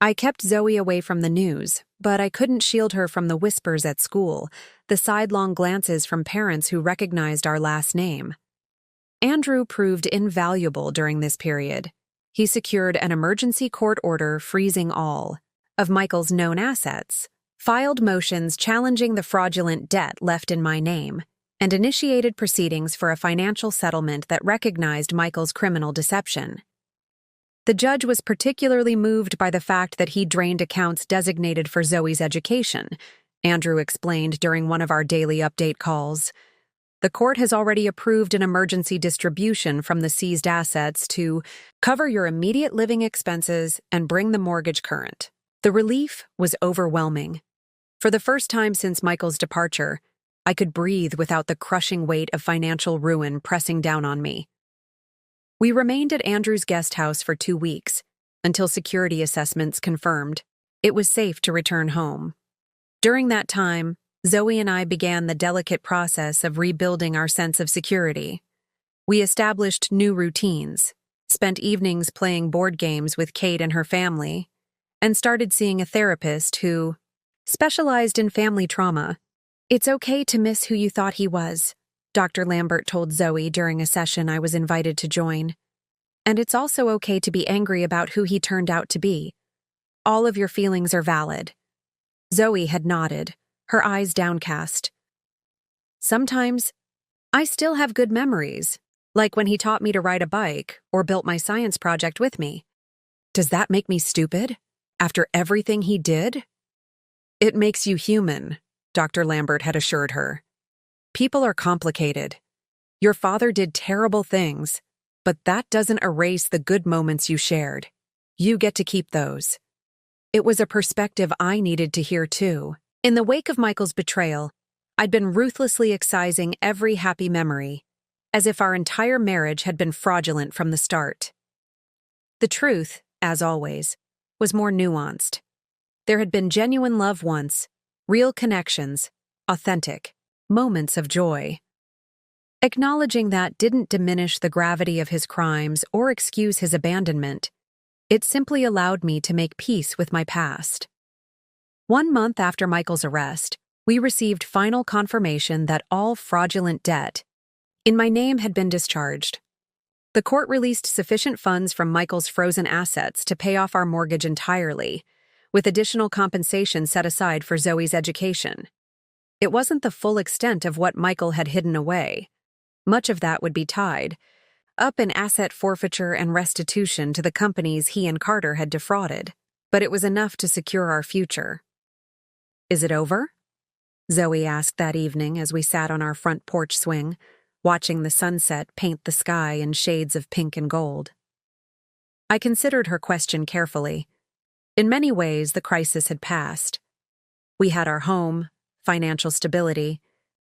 I kept Zoe away from the news, but I couldn't shield her from the whispers at school, the sidelong glances from parents who recognized our last name. Andrew proved invaluable during this period. He secured an emergency court order freezing all of Michael's known assets, filed motions challenging the fraudulent debt left in my name, and initiated proceedings for a financial settlement that recognized Michael's criminal deception. The judge was particularly moved by the fact that he drained accounts designated for Zoe's education, Andrew explained during one of our daily update calls. The court has already approved an emergency distribution from the seized assets to cover your immediate living expenses and bring the mortgage current. The relief was overwhelming. For the first time since Michael's departure, I could breathe without the crushing weight of financial ruin pressing down on me. We remained at Andrew's guest house for 2 weeks, until security assessments confirmed it was safe to return home. During that time, Zoe and I began the delicate process of rebuilding our sense of security. We established new routines, spent evenings playing board games with Kate and her family, and started seeing a therapist who specialized in family trauma. "It's okay to miss who you thought he was," Dr. Lambert told Zoe during a session I was invited to join. "And it's also okay to be angry about who he turned out to be. All of your feelings are valid." Zoe had nodded, her eyes downcast. "Sometimes, I still have good memories, like when he taught me to ride a bike or built my science project with me. Does that make me stupid? After everything he did?" "It makes you human," Dr. Lambert had assured her. "People are complicated. Your father did terrible things, but that doesn't erase the good moments you shared. You get to keep those." It was a perspective I needed to hear too. In the wake of Michael's betrayal, I'd been ruthlessly excising every happy memory, as if our entire marriage had been fraudulent from the start. The truth, as always, was more nuanced. There had been genuine love once, real connections, authentic moments of joy. Acknowledging that didn't diminish the gravity of his crimes or excuse his abandonment. It simply allowed me to make peace with my past. 1 month after Michael's arrest, we received final confirmation that all fraudulent debt in my name had been discharged. The court released sufficient funds from Michael's frozen assets to pay off our mortgage entirely, with additional compensation set aside for Zoe's education. It wasn't the full extent of what Michael had hidden away. Much of that would be tied up in asset forfeiture and restitution to the companies he and Carter had defrauded, but it was enough to secure our future. "Is it over?" Zoe asked that evening as we sat on our front porch swing, watching the sunset paint the sky in shades of pink and gold. I considered her question carefully. In many ways, the crisis had passed. We had our home, financial stability,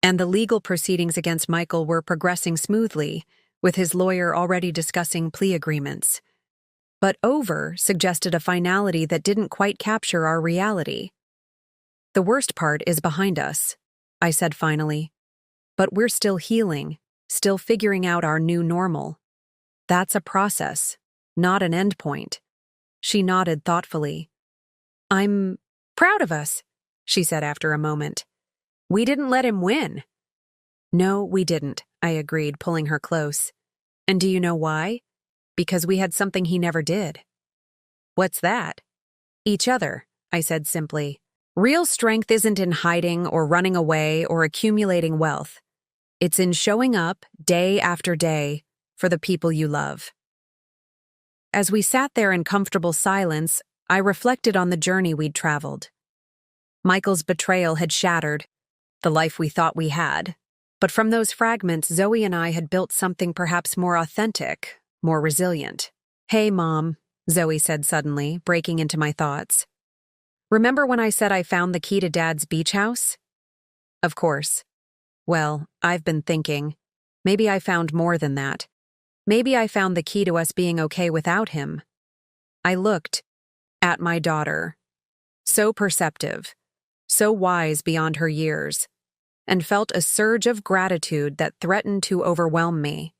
and the legal proceedings against Michael were progressing smoothly, with his lawyer already discussing plea agreements. But over suggested a finality that didn't quite capture our reality. The worst part is behind us, I said finally. But we're still healing, still figuring out our new normal. That's a process, not an endpoint. She nodded thoughtfully. I'm proud of us, she said after a moment. We didn't let him win. No, we didn't, I agreed, pulling her close. And do you know why? Because we had something he never did. What's that? Each other, I said simply. Real strength isn't in hiding or running away or accumulating wealth. It's in showing up, day after day, for the people you love. As we sat there in comfortable silence, I reflected on the journey we'd traveled. Michael's betrayal had shattered the life we thought we had. But from those fragments, Zoe and I had built something perhaps more authentic, more resilient. Hey, Mom, Zoe said suddenly, breaking into my thoughts. Remember when I said I found the key to Dad's beach house? Of course. Well, I've been thinking. Maybe I found more than that. Maybe I found the key to us being okay without him. I looked at my daughter, so perceptive, so wise beyond her years, and felt a surge of gratitude that threatened to overwhelm me.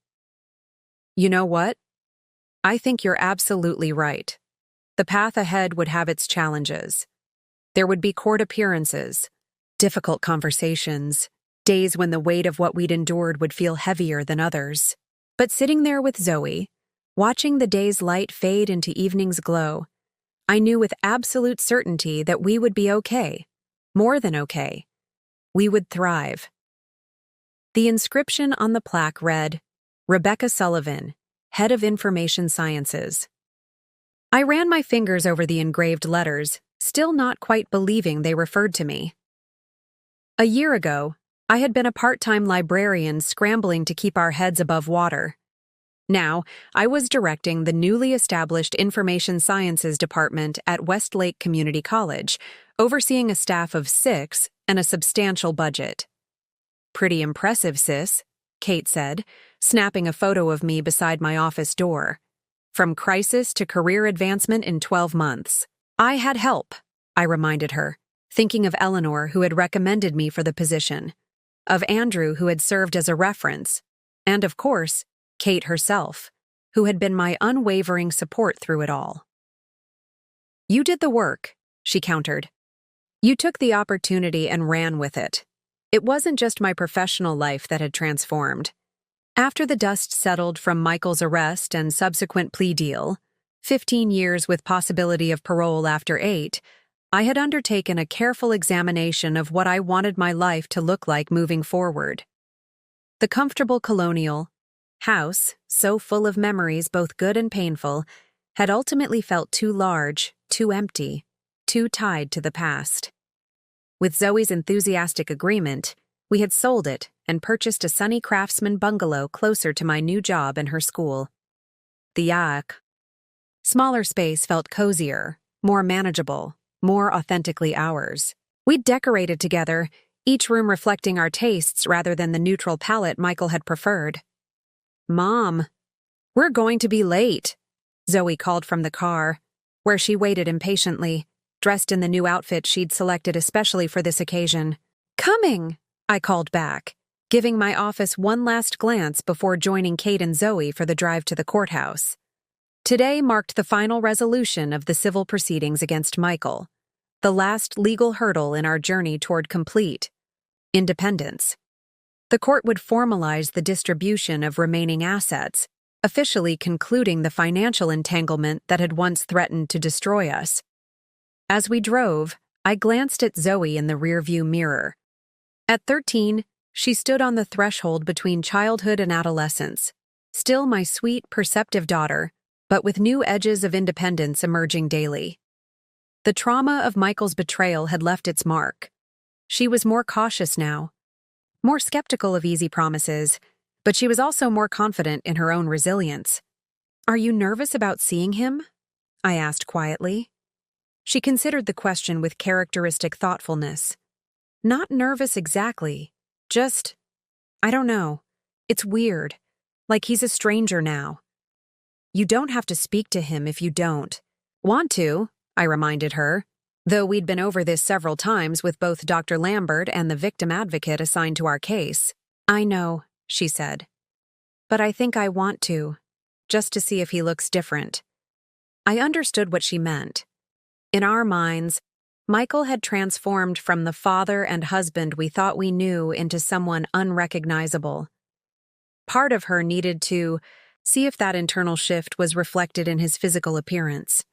You know what? I think you're absolutely right. The path ahead would have its challenges. There would be court appearances, difficult conversations, days when the weight of what we'd endured would feel heavier than others. But sitting there with Zoe, watching the day's light fade into evening's glow, I knew with absolute certainty that we would be okay, more than okay. We would thrive. The inscription on the plaque read, Rebecca Sullivan, Head of Information Sciences. I ran my fingers over the engraved letters, still not quite believing they referred to me. A year ago, I had been a part-time librarian scrambling to keep our heads above water. Now, I was directing the newly established Information Sciences Department at Westlake Community College, overseeing a staff of 6 and a substantial budget. Pretty impressive, sis, Kate said, snapping a photo of me beside my office door. From crisis to career advancement in 12 months. I had help, I reminded her, thinking of Eleanor, who had recommended me for the position, of Andrew, who had served as a reference, and, of course, Kate herself, who had been my unwavering support through it all. You did the work, she countered. You took the opportunity and ran with it. It wasn't just my professional life that had transformed. After the dust settled from Michael's arrest and subsequent plea deal, 15 years with possibility of parole after 8, I had undertaken a careful examination of what I wanted my life to look like moving forward. The comfortable colonial house, so full of memories both good and painful, had ultimately felt too large, too empty, too tied to the past. With Zoe's enthusiastic agreement, we had sold it and purchased a sunny craftsman bungalow closer to my new job and her school. The smaller space felt cozier, more manageable, more authentically ours. We'd decorated together, each room reflecting our tastes rather than the neutral palette Michael had preferred. Mom, we're going to be late, Zoe called from the car, where she waited impatiently, dressed in the new outfit she'd selected especially for this occasion. Coming, I called back, giving my office one last glance before joining Kate and Zoe for the drive to the courthouse. Today marked the final resolution of the civil proceedings against Michael, the last legal hurdle in our journey toward complete independence. The court would formalize the distribution of remaining assets, officially concluding the financial entanglement that had once threatened to destroy us. As we drove, I glanced at Zoe in the rearview mirror. At 13, she stood on the threshold between childhood and adolescence, still my sweet, perceptive daughter, but with new edges of independence emerging daily. The trauma of Michael's betrayal had left its mark. She was more cautious now, more skeptical of easy promises, But she was also more confident in her own resilience. "Are you nervous about seeing him?" I asked quietly. She considered the question with characteristic thoughtfulness. "Not nervous exactly. Just, I don't know. It's weird. Like he's a stranger now." "You don't have to speak to him if you don't want to," I reminded her, though we'd been over this several times with both Dr. Lambert and the victim advocate assigned to our case. "I know," she said. "But I think I want to, just to see if he looks different." I understood what she meant. In our minds, Michael had transformed from the father and husband we thought we knew into someone unrecognizable. Part of her needed to see if that internal shift was reflected in his physical appearance.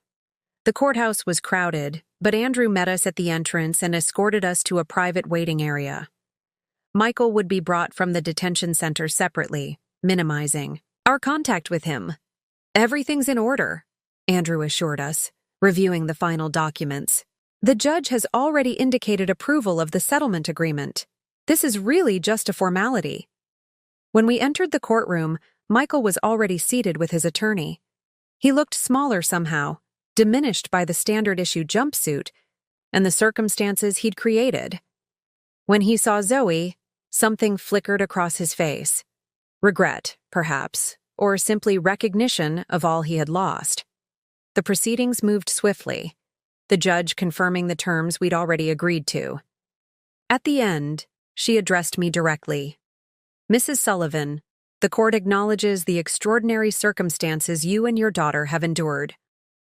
The courthouse was crowded, but Andrew met us at the entrance and escorted us to a private waiting area. Michael would be brought from the detention center separately, minimizing our contact with him. "Everything's in order," Andrew assured us, reviewing the final documents. "The judge has already indicated approval of the settlement agreement. This is really just a formality." When we entered the courtroom, Michael was already seated with his attorney. He looked smaller somehow, diminished by the standard-issue jumpsuit and the circumstances he'd created. When he saw Zoe, something flickered across his face. Regret, perhaps, or simply recognition of all he had lost. The proceedings moved swiftly, the judge confirming the terms we'd already agreed to. At the end, she addressed me directly. "Mrs. Sullivan, the court acknowledges the extraordinary circumstances you and your daughter have endured.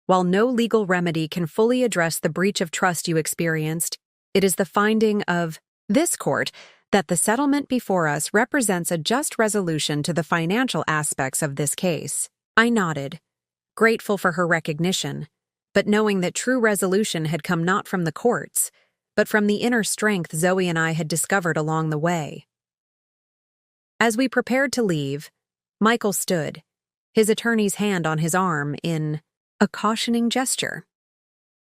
While no legal remedy can fully address the breach of trust you experienced, it is the finding of this court that the settlement before us represents a just resolution to the financial aspects of this case." I nodded, grateful for her recognition, but knowing that true resolution had come not from the courts, but from the inner strength Zoe and I had discovered along the way. As we prepared to leave, Michael stood, his attorney's hand on his arm in a cautioning gesture.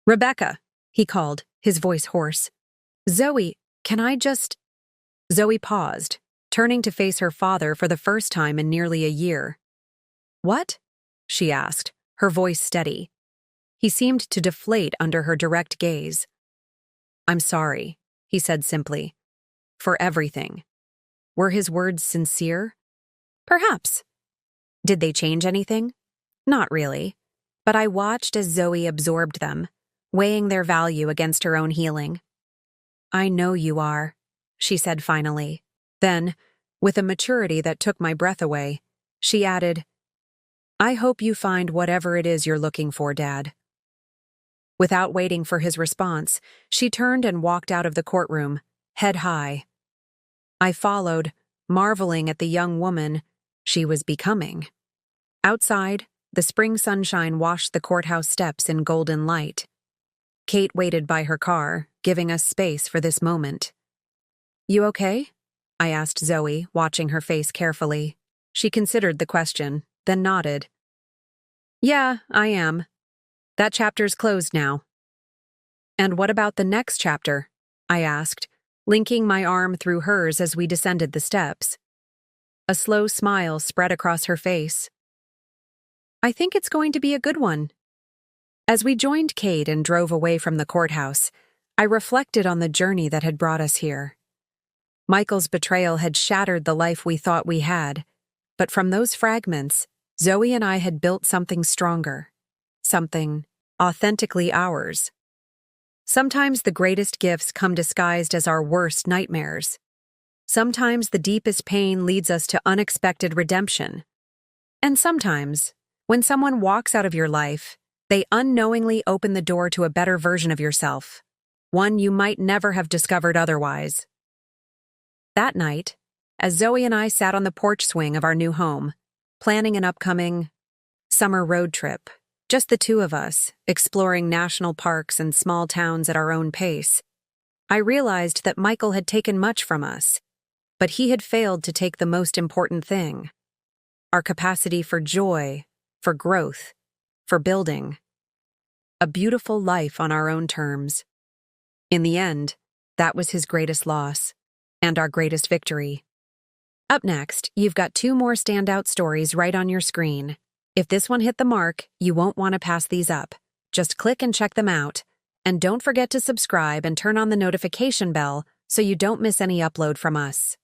"Rebecca," he called, his voice hoarse. "Zoe, can I just—" Zoe paused, turning to face her father for the first time in nearly a year. "What?" she asked, her voice steady. He seemed to deflate under her direct gaze. "I'm sorry," he said simply. "For everything." Were his words sincere? Perhaps. Did they change anything? Not really. But I watched as Zoe absorbed them, weighing their value against her own healing. "I know you are," she said finally. Then, with a maturity that took my breath away, she added, "I hope you find whatever it is you're looking for, Dad." Without waiting for his response, she turned and walked out of the courtroom, head high. I followed, marveling at the young woman she was becoming. Outside, the spring sunshine washed the courthouse steps in golden light. Kate waited by her car, giving us space for this moment. "You okay?" I asked Zoe, watching her face carefully. She considered the question, then nodded. "Yeah, I am. That chapter's closed now." "And what about the next chapter?" I asked, linking my arm through hers as we descended the steps. A slow smile spread across her face. "I think it's going to be a good one." As we joined Kate and drove away from the courthouse, I reflected on the journey that had brought us here. Michael's betrayal had shattered the life we thought we had, but from those fragments, Zoe and I had built something stronger, something authentically ours. Sometimes the greatest gifts come disguised as our worst nightmares. Sometimes the deepest pain leads us to unexpected redemption. And sometimes, when someone walks out of your life, they unknowingly open the door to a better version of yourself, one you might never have discovered otherwise. That night, as Zoe and I sat on the porch swing of our new home, planning an upcoming summer road trip, just the two of us, exploring national parks and small towns at our own pace, I realized that Michael had taken much from us, but he had failed to take the most important thing: our capacity for joy, for growth, for building. A beautiful life on our own terms. In the end, that was his greatest loss, and our greatest victory. Up next, you've got 2 more standout stories right on your screen. If this one hit the mark, you won't want to pass these up. Just click and check them out. And don't forget to subscribe and turn on the notification bell so you don't miss any upload from us.